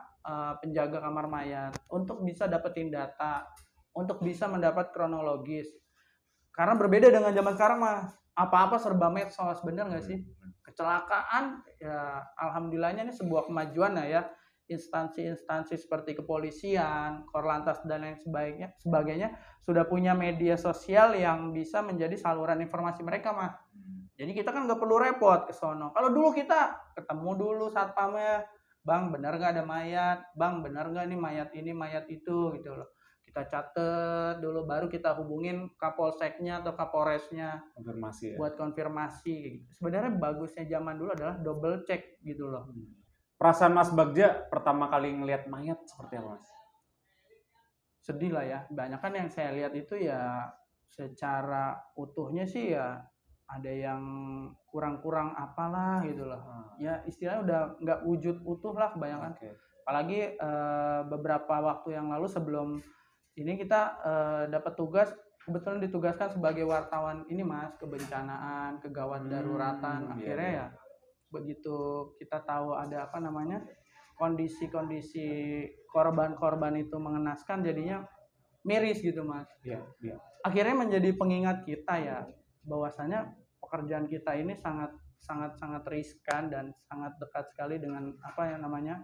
penjaga kamar mayat untuk bisa dapetin data, untuk bisa mendapat kronologis. Karena berbeda dengan zaman sekarang mah apa-apa serba medsos, bener nggak sih? Kecelakaan ya alhamdulillahnya ini sebuah kemajuan ya. Instansi-instansi seperti kepolisian, Korlantas dan lain sebagainya sudah punya media sosial yang bisa menjadi saluran informasi mereka mah. Jadi kita kan nggak perlu repot ke sono. Kalau dulu kita ketemu dulu satpamnya, bang benar nggak ada mayat, bang benar nggak ini mayat itu gitu loh. Kita catet dulu, baru kita hubungin kapolseknya atau kapolresnya Konfirmasi ya. buat konfirmasi gitu. Sebenarnya bagusnya zaman dulu adalah double check gitu loh. Perasaan Mas Bagja pertama kali ngelihat mayat seperti apa, Mas? Sedih lah ya. Banyak kan yang saya lihat itu ya secara utuhnya sih ya ada yang kurang-kurang apalah gitu loh. Ya istilahnya udah nggak wujud utuh lah kebanyakan. Oke. Apalagi beberapa waktu yang lalu sebelum ini kita dapat tugas, kebetulan ditugaskan sebagai wartawan ini Mas, kebencanaan, kegawat daruratan. Akhirnya ya begitu kita tahu ada apa namanya kondisi-kondisi korban-korban itu mengenaskan, jadinya miris gitu Mas. Iya. Akhirnya menjadi pengingat kita ya bahwasanya pekerjaan kita ini sangat riskan dan sangat dekat sekali dengan apa yang namanya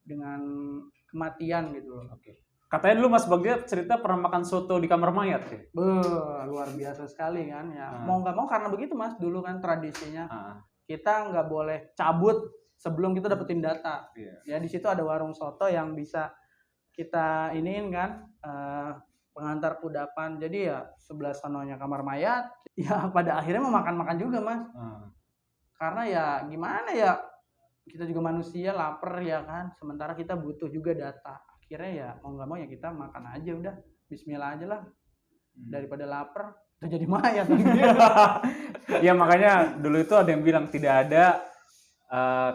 dengan kematian gitu loh. Oke. Katanya dulu Mas Bagja cerita pernah makan soto di kamar mayat ya? Luar biasa sekali kan ya. Mau nggak mau karena begitu Mas, dulu kan tradisinya kita nggak boleh cabut sebelum kita dapetin data. Ya di situ ada warung soto yang bisa kita iniin kan pengantar kudapan. Jadi ya sebelah sononya kamar mayat. Ya pada akhirnya mau makan-makan juga Mas. Karena ya gimana ya, kita juga manusia lapar ya kan. Sementara kita butuh juga data. Akhirnya ya mau nggak mau ya kita makan aja udah. Bismillah aja lah. Daripada lapar itu jadi mayat. Ya makanya dulu itu ada yang bilang tidak ada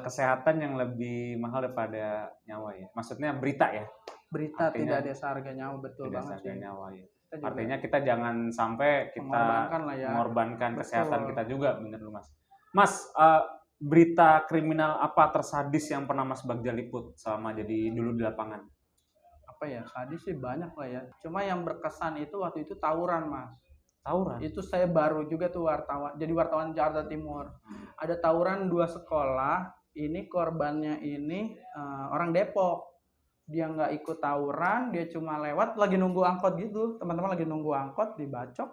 kesehatan yang lebih mahal daripada nyawa ya. Maksudnya berita ya. Berita artinya, tidak ada seharga nyawa, betul tidak banget sih. Nyawa ya. Artinya kita jangan sampai kita mengorbankan kesehatan kita juga, bener lu Mas. Mas, berita kriminal apa tersadis yang pernah Mas Bagja liput selama jadi dulu di lapangan? Apa ya, sadis sih banyak lah ya. Cuma yang berkesan itu waktu itu tawuran Mas. Tawuran? Itu saya baru juga tuh wartawan, jadi wartawan Jakarta Timur. Ada tawuran 2 sekolah, ini korbannya ini orang Depok. Dia nggak ikut tawuran, dia cuma lewat lagi nunggu angkot gitu. Teman-teman lagi nunggu angkot, dibacok,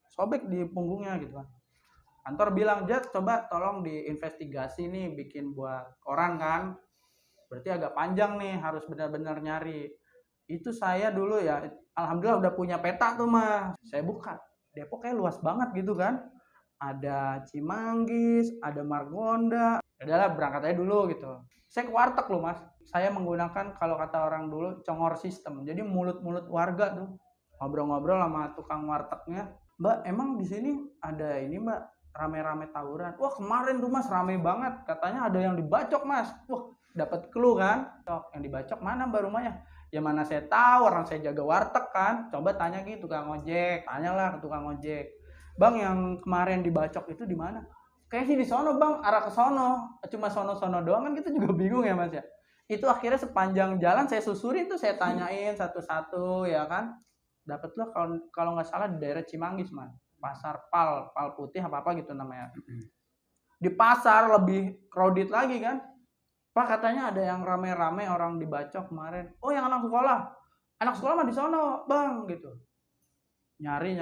sobek di punggungnya gitu kan. Kantor bilang, Jat, coba tolong diinvestigasi nih, bikin buat koran kan. Berarti agak panjang nih, harus benar-benar nyari. Itu saya dulu ya, alhamdulillah udah punya peta tuh Mas. Saya buka, Depok kayak luas banget gitu kan. Ada Cimanggis, ada Margonda. Udahlah berangkat aja dulu gitu. Saya ke warteg loh Mas. Saya menggunakan kalau kata orang dulu congor sistem. Jadi mulut-mulut warga tuh ngobrol-ngobrol sama tukang wartegnya. Mbak, emang di sini ada ini Mbak, rame-rame tawuran. Wah kemarin tuh Mas rame banget. Katanya ada yang dibacok Mas. Wah dapat clue kan. Yang dibacok mana Mbak rumahnya? Ya mana saya tahu, orang saya jaga warteg kan. Coba tanya gitu tukang ojek. Tanyalah ke tukang ojek. Bang yang kemarin dibacok itu di mana? Kayak sih di sono Bang, arah ke sono. Cuma sono-sono doang kan, kita juga bingung ya Mas ya. Itu akhirnya sepanjang jalan saya susurin tuh, saya tanyain satu-satu ya kan. Dapatlah kalau nggak salah di daerah Cimanggis Mas. Pasar Pal Putih apa gitu namanya. Di pasar lebih crowded lagi kan. Pak katanya ada yang rame-rame orang dibacok kemarin. Oh yang anak sekolah. Anak sekolah mah di sono Bang gitu. Nyari,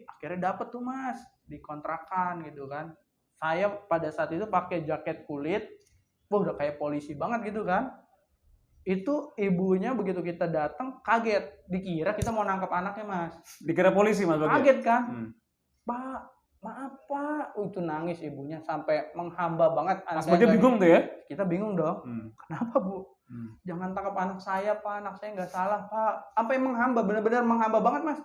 akhirnya dapet tuh Mas di kontrakan gitu kan. Saya pada saat itu pakai jaket kulit, udah kayak polisi banget gitu kan. Itu ibunya begitu kita datang kaget, dikira kita mau nangkep anaknya Mas. Dikira polisi Mas Bagja? Kaget kan. Pak, maaf Pak. Itu nangis ibunya sampai menghamba banget. Mas Bagja bingung tuh ya? Kita bingung dong. Kenapa Bu? Jangan tangkap anak saya Pak, anak saya nggak salah Pak. Sampai menghamba, benar-benar menghamba banget Mas.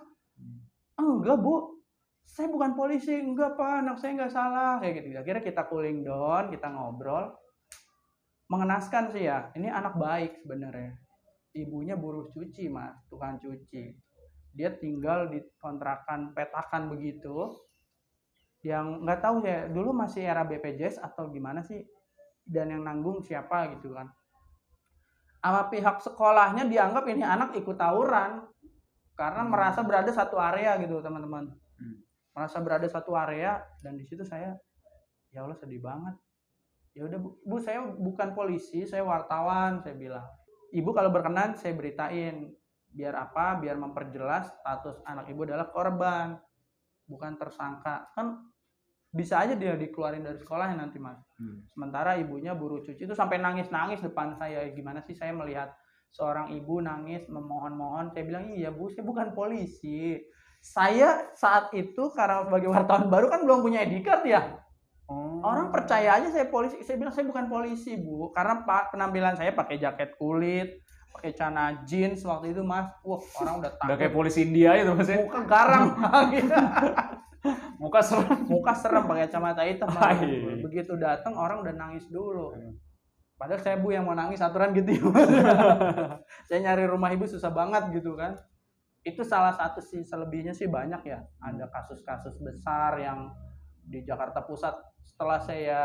Enggak Bu, saya bukan polisi, enggak Pak, anak saya nggak salah, kayak gitu. Akhirnya kita cooling down, kita ngobrol, mengenaskan sih ya. Ini anak baik sebenarnya. Ibunya buruh cuci Mas, tukang cuci. Dia tinggal di kontrakan petakan begitu, yang nggak tahu ya, dulu masih era BPJS atau gimana sih, dan yang nanggung siapa gitu kan. Sama pihak sekolahnya dianggap ini anak ikut tawuran. Karena merasa berada satu area gitu teman-teman. Merasa berada satu area, dan di situ saya ya Allah sedih banget. Ya udah Bu, saya bukan polisi, saya wartawan, saya bilang. Ibu kalau berkenan saya beritain. Biar apa? Biar memperjelas status anak ibu adalah korban, bukan tersangka. Kan bisa aja dia dikeluarin dari sekolahnya nanti mas. Sementara ibunya buru cuci itu sampai nangis-nangis depan saya. Gimana sih saya melihat seorang ibu nangis memohon-mohon. Saya bilang, iya bu, saya bukan polisi. Saya saat itu karena sebagai wartawan baru kan belum punya ID card ya. Orang percaya aja saya polisi. Saya bilang saya bukan polisi bu, karena penampilan saya pakai jaket kulit, pakai celana jeans waktu itu mas. Wah, orang udah takut. Udah kayak polisi India itu mas ya? Muka garang. Muka serem. Muka serem pakai kacamata hitam. Begitu datang orang udah nangis dulu. Padahal saya bu yang mau nangis aturan gitu ya. Saya nyari rumah ibu susah banget gitu kan. Itu salah satu sih, selebihnya sih banyak ya. Ada kasus-kasus besar yang di Jakarta Pusat. Setelah saya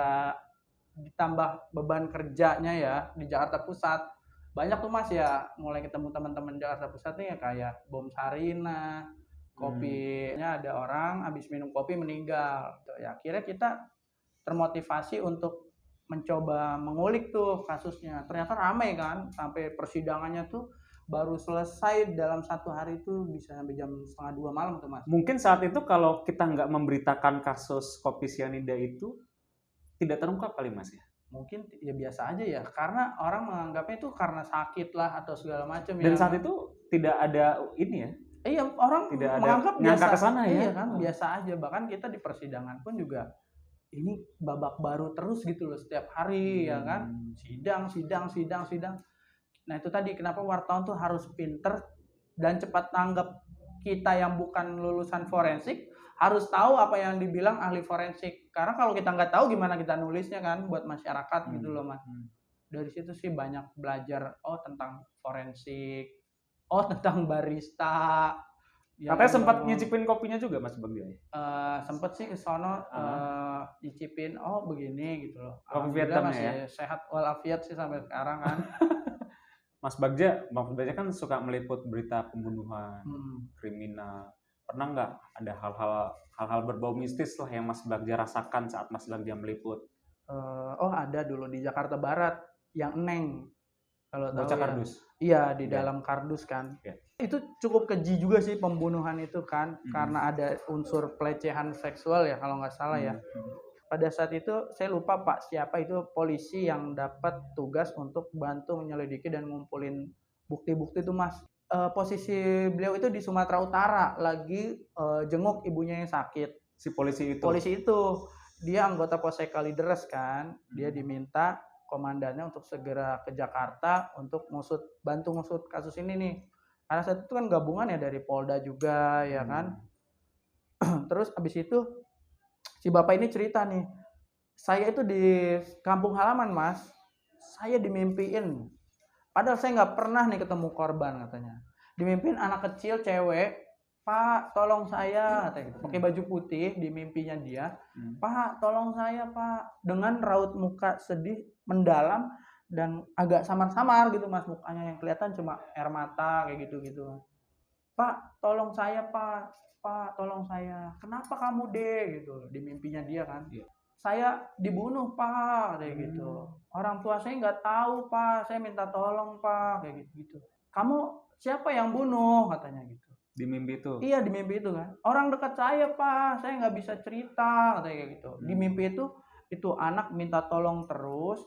ditambah beban kerjanya ya di Jakarta Pusat, banyak tuh mas ya, mulai ketemu teman-teman Jakarta Pusat nih ya, kayak bom Sarina, kopinya ada orang habis minum kopi meninggal. Ya akhirnya kita termotivasi untuk mencoba mengulik tuh kasusnya. Ternyata ramai kan, sampai persidangannya tuh baru selesai dalam 1 hari itu bisa sampai jam 1:30 malam tuh mas. Mungkin saat itu kalau kita nggak memberitakan kasus kopi sianida itu tidak terungkap kali mas ya? Mungkin ya biasa aja ya, karena orang menganggapnya itu karena sakit lah atau segala macam ya. Dan saat itu tidak ada ini ya? Iya, orang tidak menganggap ada nyangka biasa kesana ya? Iya kan, biasa aja. Bahkan kita di persidangan pun juga ini babak baru terus gitu loh setiap hari ya kan. Sidang. Nah itu tadi kenapa wartawan tuh harus pinter dan cepat tanggap. Kita yang bukan lulusan forensik harus tahu apa yang dibilang ahli forensik. Karena kalau kita nggak tahu gimana kita nulisnya kan buat masyarakat gitu loh mas. Dari situ sih banyak belajar tentang forensik, tentang barista. Katanya sempat nyicipin kopinya juga mas Bagja? Sempet sih ke sono nyicipin begini gitu loh. Kopi Vietnam masih sehat walafiat sih sampai sekarang kan. Mas Bagja kan suka meliput berita pembunuhan, kriminal. Pernah nggak ada hal-hal berbau mistis lah yang Mas Bagja rasakan saat Mas Bagja meliput? Ada dulu di Jakarta Barat yang Eneng. Kalau tahu Bocah kardus. Iya, di dalam kardus kan. Itu cukup keji juga sih pembunuhan itu kan, karena ada unsur pelecehan seksual ya kalau nggak salah ya. Pada saat itu saya lupa Pak siapa itu polisi yang dapat tugas untuk bantu menyelidiki dan ngumpulin bukti-bukti itu Mas. Posisi beliau itu di Sumatera Utara lagi jenguk ibunya yang sakit. Si polisi itu. Polisi itu dia anggota Polsek Kalideres kan. Dia diminta komandannya untuk segera ke Jakarta untuk bantu ngusut kasus ini nih. Karena saat itu kan gabungan ya dari Polda juga ya kan. Terus abis itu si bapak ini cerita nih, saya itu di kampung halaman mas, saya dimimpiin. Padahal saya nggak pernah nih ketemu korban katanya. Dimimpiin anak kecil cewek, Pak tolong saya, katanya gitu. Pakai baju putih di mimpinya dia. Pak tolong saya Pak. Dengan raut muka sedih mendalam dan agak samar-samar gitu mas mukanya, yang kelihatan cuma air mata kayak gitu-gitu. Pak tolong saya Pak. Pak tolong saya, kenapa kamu deh gitu di mimpinya dia kan. Saya dibunuh Pak kayak gitu. Orang tua saya nggak tahu Pak, saya minta tolong Pak kayak gitu. Kamu siapa yang bunuh katanya gitu di mimpi itu. Iya di mimpi itu kan, orang dekat saya Pak, saya nggak bisa cerita katanya kayak gitu. Di mimpi itu anak minta tolong terus.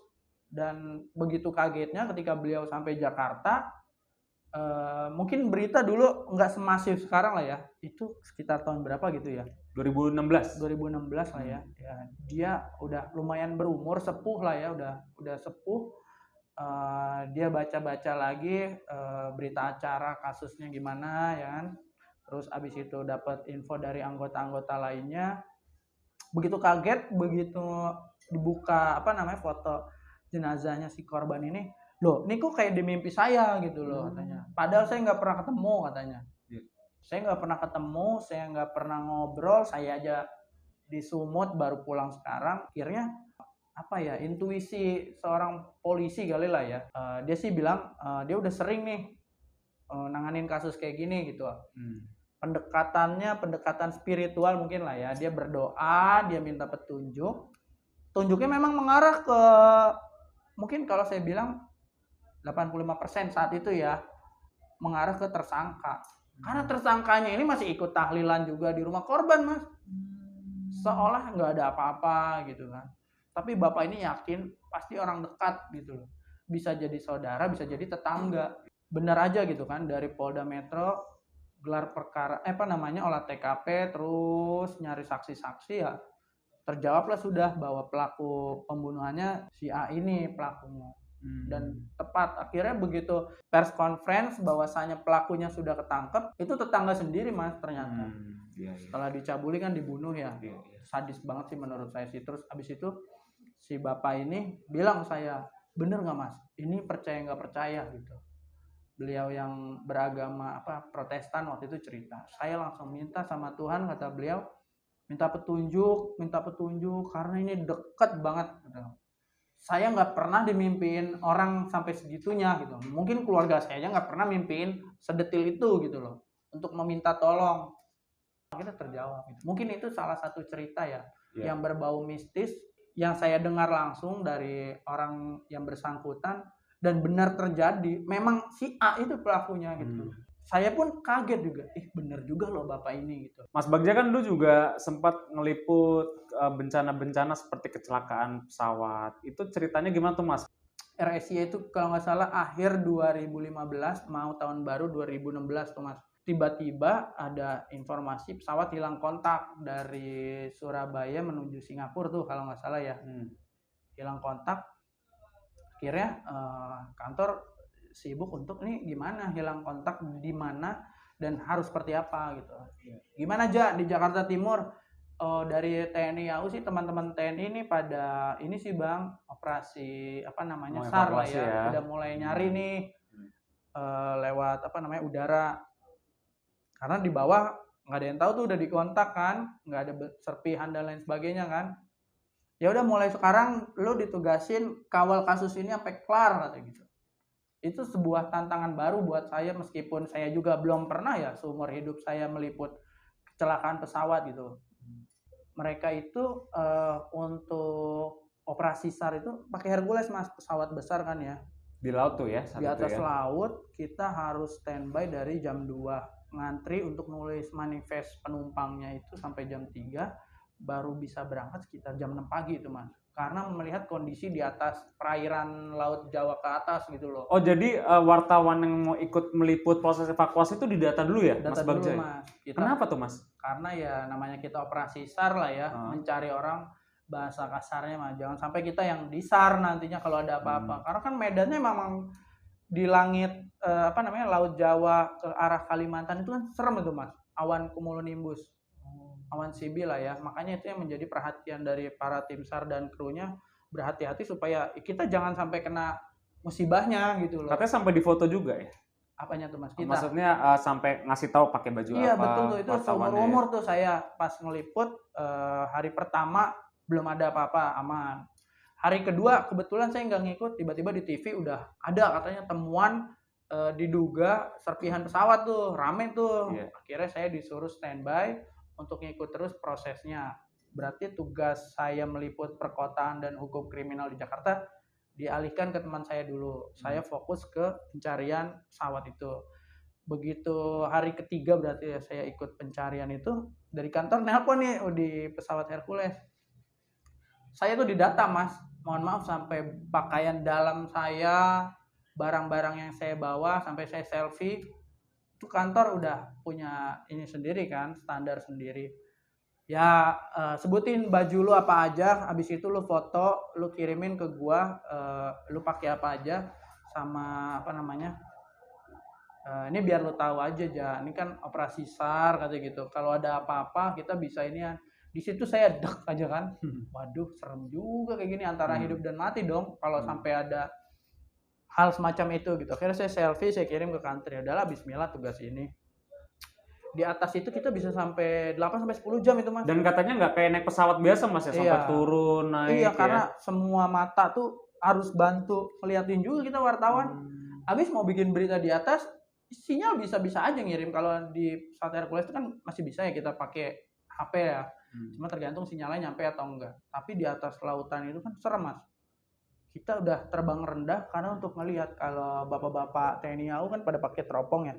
Dan begitu kagetnya ketika beliau sampai Jakarta, mungkin berita dulu nggak semasif sekarang lah ya. Itu sekitar tahun berapa gitu ya? 2016 lah ya. Dia udah lumayan berumur, sepuh lah ya, udah sepuh. Dia baca-baca lagi berita acara kasusnya gimana ya kan. Terus abis itu dapat info dari anggota-anggota lainnya. Begitu kaget, begitu dibuka foto jenazahnya si korban ini, loh ini kok kayak di mimpi saya gitu loh katanya. Padahal saya nggak pernah ketemu katanya. Saya nggak pernah ketemu, saya nggak pernah ngobrol, saya aja di Sumut baru pulang sekarang. Akhirnya intuisi seorang polisi kali lah ya. Dia sih bilang dia udah sering nih nanganin kasus kayak gini gitu. Pendekatan spiritual mungkin lah ya. Dia berdoa, dia minta petunjuk. Tunjuknya memang mengarah ke, mungkin kalau saya bilang 85% saat itu ya, mengarah ke tersangka. Karena tersangkanya ini masih ikut tahlilan juga di rumah korban mas. seolah nggak ada apa-apa gitu kan. Tapi bapak ini yakin pasti orang dekat gitu loh, bisa jadi saudara, bisa jadi tetangga. Benar aja gitu kan, dari Polda Metro gelar perkara olah TKP, terus nyari saksi-saksi, ya terjawablah sudah bahwa pelaku pembunuhannya si A ini pelakunya. Dan tepat akhirnya begitu pers conference bahwasanya pelakunya sudah ketangkep, itu tetangga sendiri mas ternyata. Setelah dicabuli kan dibunuh ya. Sadis banget sih menurut saya sih. Terus abis itu si bapak ini bilang saya, bener nggak mas, ini percaya nggak percaya gitu. Beliau yang beragama Protestan waktu itu cerita, saya langsung minta sama Tuhan, kata beliau, minta petunjuk karena ini deket banget gitu. Saya nggak pernah dimimpiin orang sampai segitunya gitu. Mungkin keluarga saya aja nggak pernah mimpiin sedetil itu gitu loh, untuk meminta tolong. Kita terjawab gitu. Mungkin itu salah satu cerita ya yang berbau mistis yang saya dengar langsung dari orang yang bersangkutan, dan benar terjadi, memang si A itu pelakunya gitu. Saya pun kaget juga, bener juga loh bapak ini gitu. Mas Bagja kan dulu juga sempat ngeliput bencana-bencana seperti kecelakaan pesawat. Itu ceritanya gimana tuh mas? AirAsia itu kalau nggak salah akhir 2015 mau tahun baru 2016 tuh mas. Tiba-tiba ada informasi pesawat hilang kontak dari Surabaya menuju Singapura tuh kalau nggak salah ya. Hilang kontak. Akhirnya kantor sibuk untuk nih gimana hilang kontak di mana dan harus seperti apa gitu. Gimana aja di Jakarta Timur, dari TNI AU sih, teman-teman TNI ini pada ini sih bang, operasi SAR lah ya, udah mulai nyari nih lewat udara, karena di bawah nggak ada yang tahu tuh udah dikontak kan, nggak ada serpihan dan lain sebagainya kan. Ya udah mulai sekarang lo ditugasin kawal kasus ini sampai kelar kata gitu. Itu sebuah tantangan baru buat saya, meskipun saya juga belum pernah ya seumur hidup saya meliput kecelakaan pesawat gitu. Mereka itu untuk operasi SAR itu pakai Hercules mas, pesawat besar kan ya. Di laut tuh ya? Di atas laut kita harus standby dari jam 2, ngantri untuk nulis manifest penumpangnya itu sampai jam 3, baru bisa berangkat sekitar jam 6 pagi itu mas, karena melihat kondisi di atas perairan Laut Jawa ke atas gitu loh. Oh jadi wartawan yang mau ikut meliput proses evakuasi itu didata dulu ya Data mas Bagja? Dulu mas. Kenapa tuh mas? Karena ya namanya kita operasi SAR lah ya, mencari orang, bahasa kasarnya mas, jangan sampai kita yang di SAR nantinya kalau ada apa-apa. Karena kan medannya memang di langit Laut Jawa ke arah Kalimantan itu kan serem itu mas, awan cumulonimbus, awan sibil lah ya. Makanya itu yang menjadi perhatian dari para tim SAR dan krunya, berhati-hati supaya kita jangan sampai kena musibahnya gitu loh. Katanya sampai difoto juga ya? Apanya tuh mas? Kita. Maksudnya sampai ngasih tahu pakai baju iya, apa? Iya betul tuh, itu seumur-umur tuh saya pas ngeliput hari pertama belum ada apa-apa, aman. Hari kedua kebetulan saya nggak ngikut, tiba-tiba di TV udah ada katanya temuan diduga serpihan pesawat tuh, rame tuh. Akhirnya saya disuruh standby untuk ngikut terus prosesnya. Berarti tugas saya meliput perkotaan dan hukum kriminal di Jakarta dialihkan ke teman saya dulu. Saya fokus ke pencarian pesawat itu. Begitu hari ketiga berarti ya saya ikut pencarian itu, dari kantor nelpon nih di pesawat Hercules. Saya tuh didata mas, mohon maaf sampai pakaian dalam saya, barang-barang yang saya bawa, sampai saya selfie. Itu kantor udah punya ini sendiri kan, standar sendiri. Ya sebutin baju lu apa aja, habis itu lu foto, lu kirimin ke gua, lu pakai apa aja, sama ini biar lu tahu aja ini kan operasi SAR kata gitu. Kalau ada apa-apa kita bisa ini ya. Di situ saya dek aja kan, waduh serem juga kayak gini, antara hidup dan mati dong kalau sampai ada hal semacam itu gitu. Akhirnya saya selfie, saya kirim ke kantor. Adalah bismillah tugas ini. Di atas itu kita bisa sampai 8-10 jam itu mas. Dan katanya nggak kayak naik pesawat biasa mas ya, sampai turun, naik. Iya, karena semua mata tuh harus bantu ngeliatin juga kita wartawan. Habis mau bikin berita di atas, sinyal bisa-bisa aja ngirim. Kalau di pesawat Hercules itu kan masih bisa ya kita pakai HP ya. Cuma tergantung sinyalnya nyampe atau enggak. Tapi di atas lautan itu kan serem mas. Kita udah terbang rendah karena untuk ngelihat, kalau bapak-bapak TNI AU kan pada pakai teropong ya.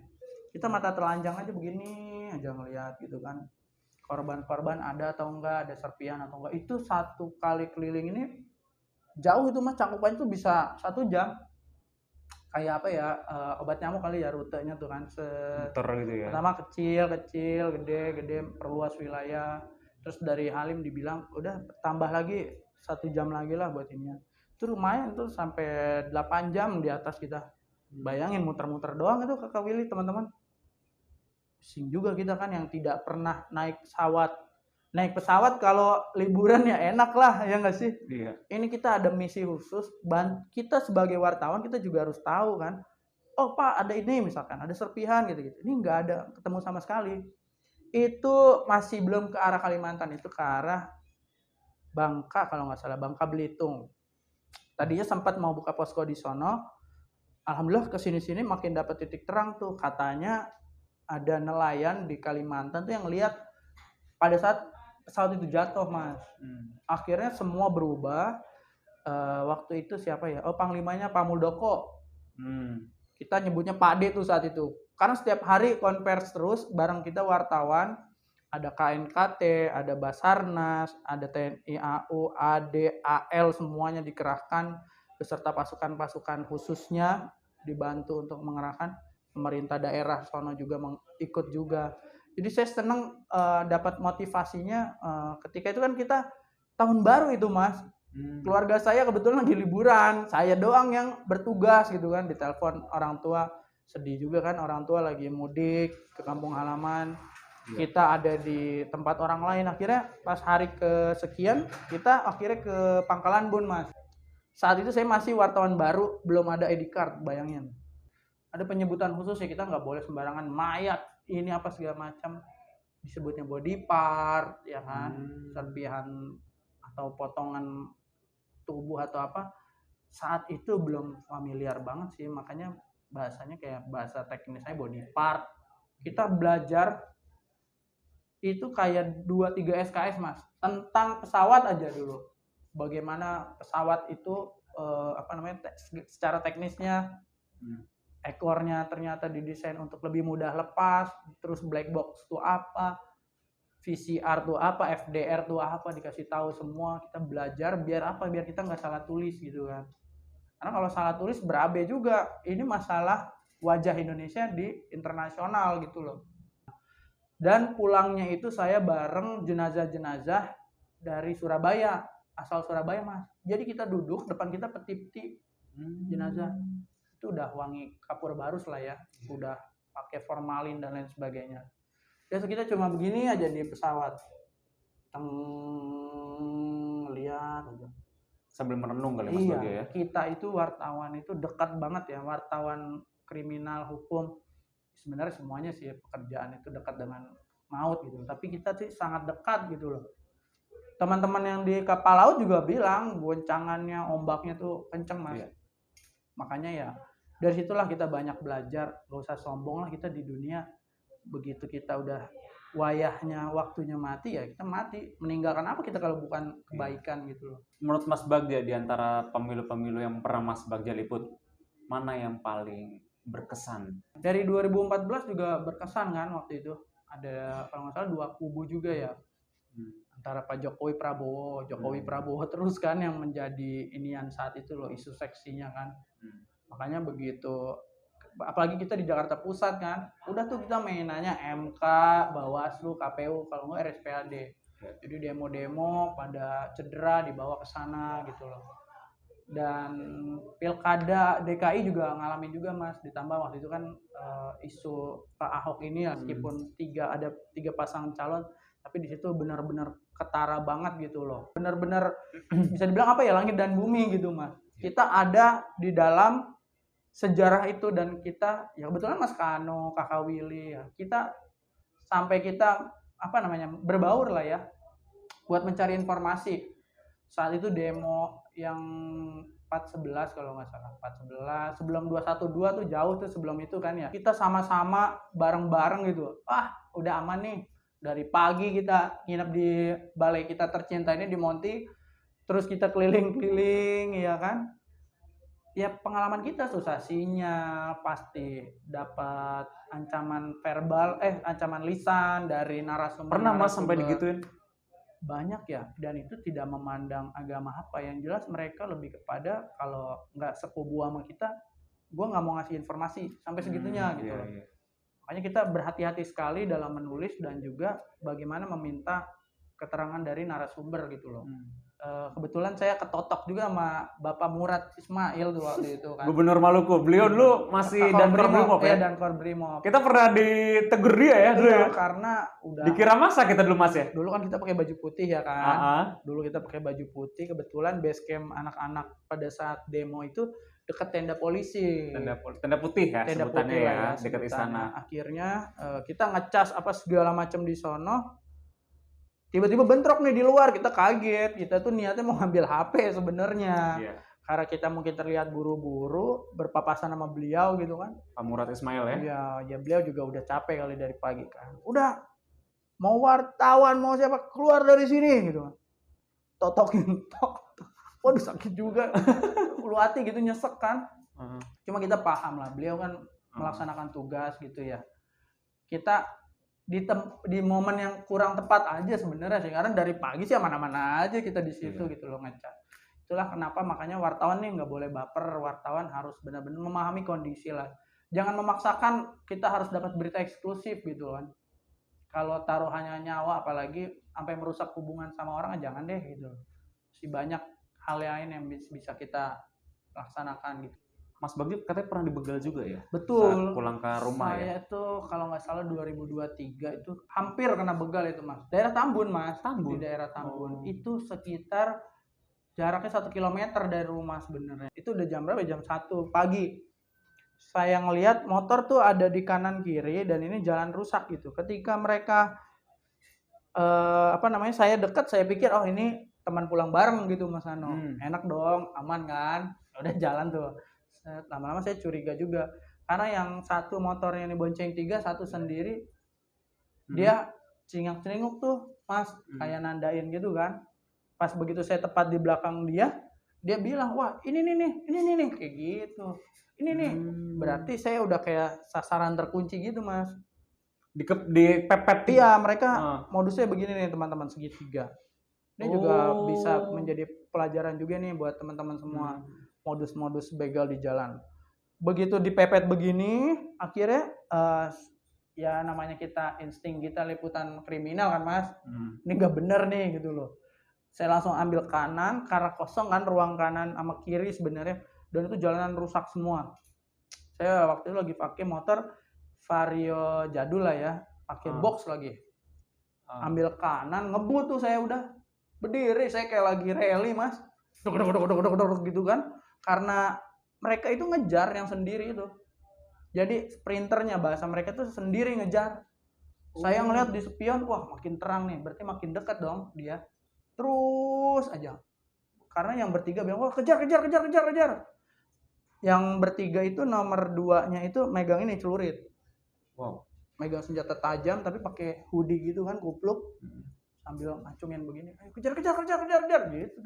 Kita mata telanjang aja begini aja ngelihat gitu kan. korban-korban ada atau enggak, ada serpihan atau enggak. Itu satu kali keliling ini jauh itu Mas, cakupannya itu bisa 1 jam. Kayak apa ya, obat nyamuk kali ya rutenya tuh kan. Muter gitu ya. Pertama kecil, gede, perluas wilayah. Terus dari Halim dibilang udah tambah lagi 1 jam lagi lah buat ininya. Itu lumayan tuh sampai 8 jam di atas kita. Bayangin muter-muter doang itu Kakak Willy teman-teman. Pusing juga kita kan yang tidak pernah naik pesawat. Naik pesawat kalau liburan ya enak lah, ya nggak sih? Iya. Ini kita ada misi khusus, kita sebagai wartawan kita juga harus tahu kan. Oh Pak, ada ini misalkan, ada serpihan gitu-gitu. Ini nggak ada ketemu sama sekali. Itu masih belum ke arah Kalimantan, itu ke arah Bangka kalau nggak salah, Bangka Belitung. Tadinya sempat mau buka posko di sono. Alhamdulillah kesini-sini makin dapat titik terang tuh. Katanya ada nelayan di Kalimantan tuh yang lihat pada saat pesawat itu jatuh Mas. Akhirnya semua berubah. Waktu itu siapa ya? Oh panglimanya Pak Muldoko. Kita nyebutnya Pak D tuh saat itu. Karena setiap hari konvers terus bareng kita wartawan. Ada KNKT, ada Basarnas, ada TNI AU, AD, AL semuanya dikerahkan beserta pasukan-pasukan khususnya dibantu untuk mengerahkan. Pemerintah daerah sono juga ikut juga. Jadi saya senang dapat motivasinya ketika itu kan kita tahun baru itu Mas. Keluarga saya kebetulan lagi liburan, saya doang yang bertugas gitu kan, ditelepon orang tua, sedih juga kan orang tua lagi mudik ke kampung halaman. Kita ada di tempat orang lain, akhirnya pas hari kesekian kita akhirnya ke Pangkalan Bun Mas. Saat itu saya masih wartawan baru, belum ada ID card, bayangin. Ada penyebutan khusus ya, kita nggak boleh sembarangan mayat ini apa segala macam, disebutnya body part ya kan, serpihan atau potongan tubuh atau apa. Saat itu belum familiar banget sih, makanya bahasanya kayak bahasa teknisnya body part. Kita belajar itu kayak 2-3 SKS Mas tentang pesawat aja dulu, bagaimana pesawat itu secara teknisnya. Ekornya ternyata didesain untuk lebih mudah lepas, terus black box itu apa, VCR itu apa, FDR itu apa, dikasih tahu semua. Kita belajar biar apa, biar kita nggak salah tulis gitu kan. Karena kalau salah tulis berabe juga, ini masalah wajah Indonesia di internasional gitu loh. Dan pulangnya itu saya bareng jenazah-jenazah dari Surabaya, asal Surabaya Mas. Jadi kita duduk, depan kita peti-peti jenazah. Itu udah wangi kapur barus lah ya, udah pakai formalin dan lain sebagainya. Biasa kita cuma begini aja di pesawat, lihat aja sambil merenung kali Mas Bagja ya. Kita itu wartawan itu dekat banget ya, wartawan kriminal hukum. Sebenarnya semuanya sih pekerjaan itu dekat dengan maut gitu, tapi kita sih sangat dekat gitu loh. Teman-teman yang di kapal laut juga bilang goncangannya, ombaknya tuh kenceng Mas. Makanya ya dari situlah kita banyak belajar, gak usah sombong lah kita di dunia. Begitu kita udah wayahnya, waktunya mati ya kita mati. Meninggalkan apa kita kalau bukan kebaikan gitu loh. Menurut Mas Bagja, di antara pemilu-pemilu yang pernah Mas Bagja liput, mana yang paling berkesan? Dari 2014 juga berkesan kan waktu itu. Ada kalau nggak salah 2 kubu juga ya. Antara Pak Jokowi Prabowo terus kan yang menjadi inian saat itu loh, isu seksinya kan. Makanya begitu, apalagi kita di Jakarta Pusat kan, udah tuh kita mainannya MK, Bawaslu, KPU, kalau nggak RSPAD. Jadi demo-demo pada cedera dibawa ke sana gitu loh. Dan pilkada DKI juga ngalamin juga Mas, ditambah waktu itu kan isu Pak Ahok ini ya, meskipun ada 3 pasangan calon, tapi di situ benar-benar ketara banget gitu loh. Benar-benar bisa dibilang apa ya, langit dan bumi gitu Mas. Kita ada di dalam sejarah itu dan kita ya kebetulan Mas Kano, Kakak Willy ya, kita sampai kita berbaur lah ya buat mencari informasi. Saat itu demo yang 411 kalau nggak salah, 411 sebelum 212 tuh jauh tuh sebelum itu kan ya. Kita sama-sama bareng-bareng gitu. Udah aman nih. Dari pagi kita nginep di balai kita tercinta ini di Monti, terus kita keliling-keliling ya kan. ya pengalaman kita susah sinyal, pasti dapat ancaman verbal, ancaman lisan dari narasumber. Pernah Mas sampai digituin? Banyak ya, dan itu tidak memandang agama apa. Yang jelas mereka lebih kepada kalau nggak sekubu sama kita, gue nggak mau ngasih informasi sampai segitunya gitu loh. Iya. Makanya kita berhati-hati sekali dalam menulis dan juga bagaimana meminta keterangan dari narasumber gitu loh. Kebetulan saya ketotok juga sama Bapak Murad Ismail tuh waktu itu kan. Gubernur Maluku. Beliau dulu masih Dankor Brimob ya? Dankor Brimob. Kita pernah ditegur dia ya dulu ya? Karena udah... Dikira masa kita dulu Mas ya? Dulu kan kita pakai baju putih ya kan. Dulu kita pakai baju putih, kebetulan base camp anak-anak pada saat demo itu dekat tenda polisi. Tenda putih ya tenda sebutannya putih ya, dekat istana. Akhirnya kita ngecas apa segala macam di sono. Tiba-tiba bentrok nih di luar, kita kaget. Kita tuh niatnya mau ngambil HP sebenarnya. Yeah. Karena kita mungkin terlihat buru-buru, berpapasan sama beliau gitu kan. Pak Murad Ismail ya? Iya, ya beliau juga udah capek kali dari pagi kan. Udah, mau wartawan, mau siapa, keluar dari sini gitu kan. Totokin, waduh sakit juga. Ulu hati gitu, nyesek kan. Cuma kita paham lah, beliau kan melaksanakan tugas gitu ya. Kita di momen yang kurang tepat aja sebenarnya sih, karena dari pagi sih aman-aman aja kita di situ gitu loh ngecat. Itulah kenapa makanya wartawan nih nggak boleh baper, wartawan harus benar-benar memahami kondisi lah. Jangan memaksakan kita harus dapat berita eksklusif gitu kan. Kalau taruhannya nyawa apalagi sampai merusak hubungan sama orang, jangan deh gitu. Masih banyak hal lain yang bisa kita laksanakan gitu. Mas Bagio katanya pernah dibegal juga ya? Betul. Saat pulang ke rumah saya itu kalau nggak salah 2023 itu hampir kena begal itu Mas. Daerah Tambun Mas. Tambun? Di daerah Tambun. Itu sekitar jaraknya 1 kilometer dari rumah sebenarnya. Itu udah jam berapa? Jam 1 pagi. Saya ngelihat motor tuh ada di kanan kiri dan ini jalan rusak gitu. Ketika mereka saya dekat, saya pikir oh ini teman pulang bareng gitu Mas Ano. Enak dong, aman kan? Udah jalan tuh. Lama-lama saya curiga juga karena yang satu motornya ini bonceng 3, satu sendiri dia cingak-cinguk tuh Mas, kayak nandain gitu kan. Pas begitu saya tepat di belakang dia bilang wah ini nih kayak gitu, ini nih berarti saya udah kayak sasaran terkunci gitu Mas. Dipepet. Iya, mereka modusnya begini nih teman-teman, segitiga. Ini juga bisa menjadi pelajaran juga nih buat teman-teman semua. Modus-modus begal di jalan. Begitu dipepet begini, akhirnya ya namanya kita insting kita liputan kriminal kan Mas. Ini nggak bener nih gitu loh. Saya langsung ambil kanan karena kosong kan ruang kanan sama kiri sebenarnya, dan itu jalanan rusak semua. Saya waktu itu lagi pakai motor Vario jadul lah ya, pakai box lagi. Ambil kanan, ngebut tuh saya udah berdiri, saya kayak lagi rally Mas. Dok gitu kan. Karena mereka itu ngejar yang sendiri itu. Jadi sprinternya bahasa mereka itu sendiri ngejar. Saya ngeliat di spion, wah makin terang nih, berarti makin dekat dong dia. Terus aja. Karena yang bertiga bilang, wah kejar. Yang bertiga itu nomor 2-nya itu megang ini celurit. Wow. Megang senjata tajam tapi pakai hoodie gitu kan, kupluk. Sambil ngacumin begini, ayo kejar gitu.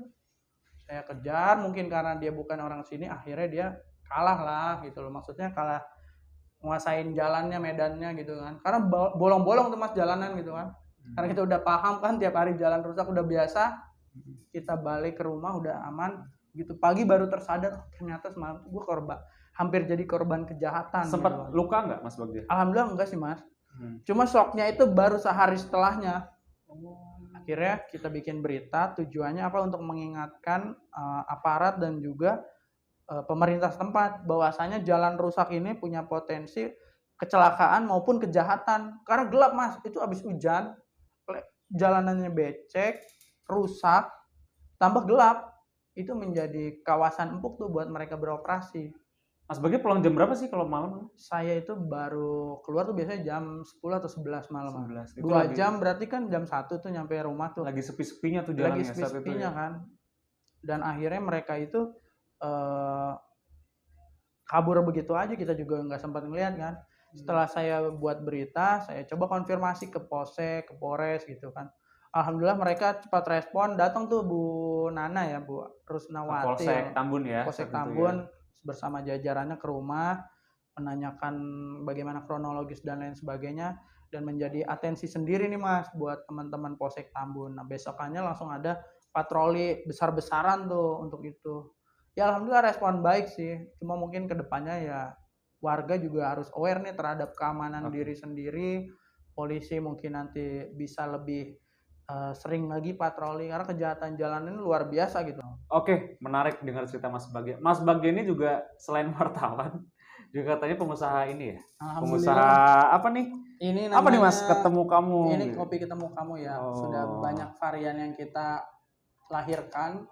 Saya kejar, mungkin karena dia bukan orang sini, akhirnya dia kalah lah gitu loh. Maksudnya kalah nguasain jalannya, medannya gitu kan. Karena bolong-bolong tuh Mas jalanan gitu kan. Karena kita udah paham kan tiap hari jalan rusak udah biasa. Kita balik ke rumah udah aman. Gitu pagi baru tersadar ternyata semalam gue hampir jadi korban kejahatan. Sempat gitu. Luka nggak Mas Bagio? Alhamdulillah enggak sih Mas. Cuma shocknya itu baru sehari setelahnya. Akhirnya kita bikin berita, tujuannya apa? Untuk mengingatkan aparat dan juga pemerintah setempat bahwasanya jalan rusak ini punya potensi kecelakaan maupun kejahatan. Karena gelap Mas, itu habis hujan, jalanannya becek, rusak, tambah gelap, itu menjadi kawasan empuk tuh buat mereka beroperasi. Mas Bagio pulang jam berapa sih kalau malam? Saya itu baru keluar tuh biasanya jam 10 atau 11 malam. 11. 2 jam berarti kan jam 1 tuh nyampe rumah tuh. Lagi sepi-sepinya tuh jalannya. Lagi sepi-sepinya kan. Dan akhirnya mereka itu kabur begitu aja, kita juga nggak sempat ngeliat kan. Setelah saya buat berita, saya coba konfirmasi ke Polsek, ke Polres gitu kan. Alhamdulillah mereka cepat respon, datang tuh Bu Nana ya, Bu Rusnawati. Polsek Tambun ya. Polsek Tambun. bersama jajarannya ke rumah, menanyakan bagaimana kronologis dan lain sebagainya, dan menjadi atensi sendiri nih Mas buat teman-teman Polsek Tambun. Nah besokannya langsung ada patroli besar-besaran tuh untuk itu. Ya alhamdulillah respon baik sih, cuma mungkin kedepannya ya warga juga harus aware nih terhadap keamanan diri sendiri. Polisi mungkin nanti bisa lebih sering lagi patroli karena kejahatan jalanan ini luar biasa gitu. Oke, menarik dengar cerita Mas Bagja. Mas Bagja ini juga selain wartawan, juga katanya pengusaha ini ya. Pengusaha apa nih? Ini apa nih Mas? namanya Ketemu kamu. ini kopi ketemu kamu ya. Sudah banyak varian yang kita lahirkan.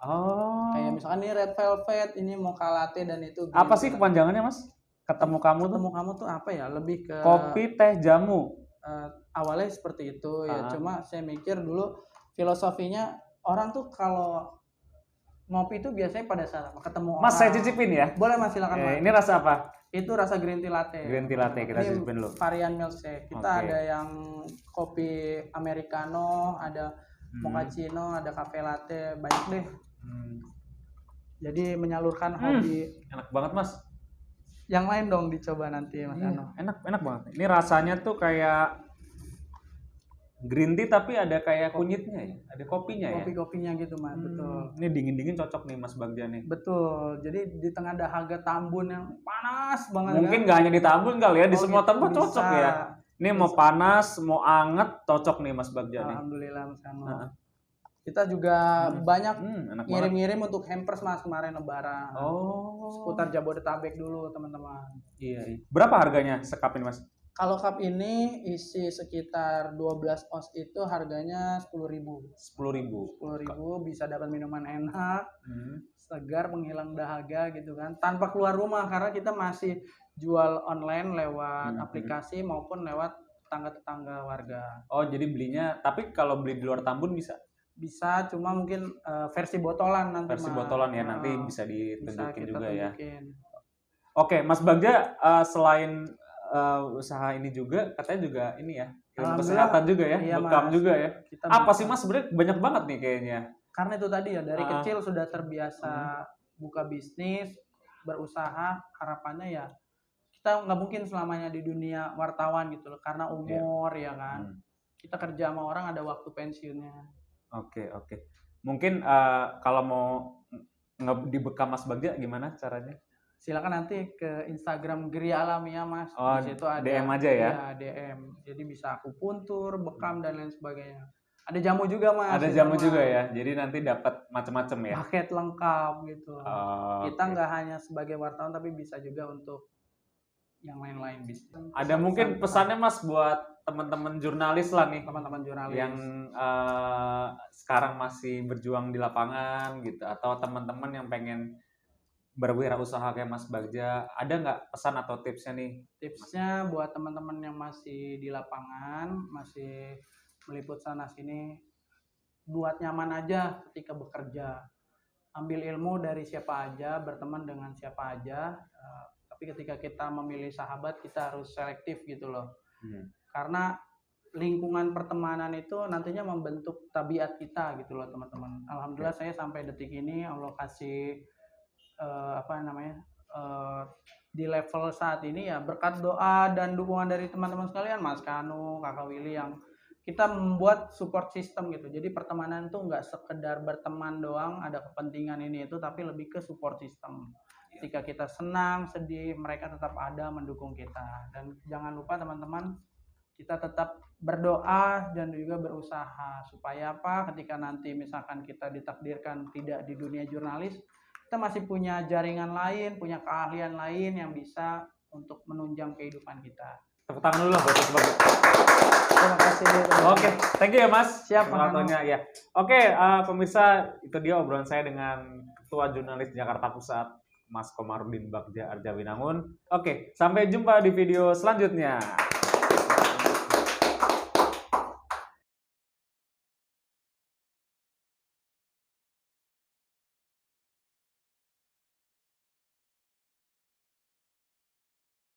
Kayak misalkan ini red velvet, ini mocha latte dan itu. Apa sih kepanjangannya Mas? Ketemu kamu tuh? Ketemu kamu tuh apa ya? Lebih ke kopi, teh, jamu. Awalnya seperti itu ya. Cuma saya mikir dulu filosofinya orang tuh kalau ngopi itu biasanya pada saat ketemu Mas, orang. saya cicipin ya. Boleh Mas, silakan Mas. Ini rasa apa? Itu rasa green tea latte. Green tea latte kita cicipin dulu. Varian milkshake. Kita ada yang kopi americano, ada mochaccino, ada cafe latte, banyak deh. Jadi menyalurkan hobi. Enak banget Mas. Yang lain dong dicoba nanti Mas Ano. Enak banget. Ini rasanya tuh kayak green tea tapi ada kayak kunyitnya ya, ada kopinya ya. Kopi-kopinya gitu Mas, betul. Ini dingin-dingin cocok nih Mas Bagja nih. Betul. Jadi di tengah dahaga Tambun yang panas banget. Mungkin nggak hanya di Tambun kali ya, di semua tempat cocok ya. Ini mau panas, mau anget, cocok nih Mas Bagja nih. Alhamdulillah Mas Ano. Kita juga banyak enak ngirim-ngirim untuk hampers Mas kemarin lebaran. Oh. Seputar Jabodetabek dulu teman-teman. Iya. Berapa harganya sekap ini Mas? Kalau cup ini isi sekitar 12 oz itu harganya 10.000. 10.000 bisa dapat minuman enak, segar, penghilang dahaga gitu kan. Tanpa keluar rumah karena kita masih jual online lewat aplikasi maupun lewat tetangga-tetangga warga. Oh, jadi belinya, tapi kalau beli di luar Tambun bisa? Bisa, cuma mungkin versi botolan nanti. Versi botolan ya, nanti bisa ditunjukin juga ya. Oke, Mas Bagja selain usaha ini juga katanya juga ini ya, ilmu kesehatan juga ya, bekam juga ya. Apa sih Mas sebenarnya banyak banget nih kayaknya. Karena itu tadi ya dari kecil sudah terbiasa buka bisnis, berusaha, harapannya ya kita nggak mungkin selamanya di dunia wartawan gitu loh karena umur ya kan. Kita kerja sama orang ada waktu pensiunnya. Oke. Mungkin kalau mau dibekam Mas Bagja gimana caranya? Silakan nanti ke Instagram Geria Alamiah Mas. Oh, di situ ada DM aja ya? Iya, DM. Jadi bisa akupuntur, bekam dan lain sebagainya. Ada jamu juga Mas. Ada jamu juga ya. Jadi nanti dapat macam-macam ya. Paket lengkap gitu. Kita nggak hanya sebagai wartawan tapi bisa juga untuk yang lain-lain bisnis. Ada mungkin pesannya Mas buat teman-teman jurnalis lah nih. Teman-teman jurnalis yang sekarang masih berjuang di lapangan gitu, atau teman-teman yang pengen berwirausaha kayak Mas Bagja, ada nggak pesan atau tipsnya nih? Tipsnya buat teman-teman yang masih di lapangan, masih meliput sana sini, buat nyaman aja ketika bekerja. Ambil ilmu dari siapa aja, berteman dengan siapa aja. Tapi ketika kita memilih sahabat, kita harus selektif gitu loh. Karena lingkungan pertemanan itu nantinya membentuk tabiat kita gitu loh teman-teman. Alhamdulillah saya sampai detik ini Allah kasih di level saat ini ya berkat doa dan dukungan dari teman-teman sekalian, Mas Kanu, Kakak Willy, yang kita membuat support system gitu. Jadi pertemanan itu nggak sekedar berteman doang, ada kepentingan ini itu, tapi lebih ke support system. Ketika kita senang, sedih, mereka tetap ada mendukung kita. Dan jangan lupa teman-teman, kita tetap berdoa dan juga berusaha supaya apa? Ketika nanti misalkan kita ditakdirkan tidak di dunia jurnalis, kita masih punya jaringan lain, punya keahlian lain yang bisa untuk menunjang kehidupan kita. Tepuk tangan dulu buat Mas Bagja. Terima kasih. Oke, thank you ya Mas. Siap, waktunya ya. Oke, pemirsa, itu dia obrolan saya dengan Ketua Jurnalis Jakarta Pusat, Mas Komarudin Bagja Arjawinangun. Oke, sampai jumpa di video selanjutnya.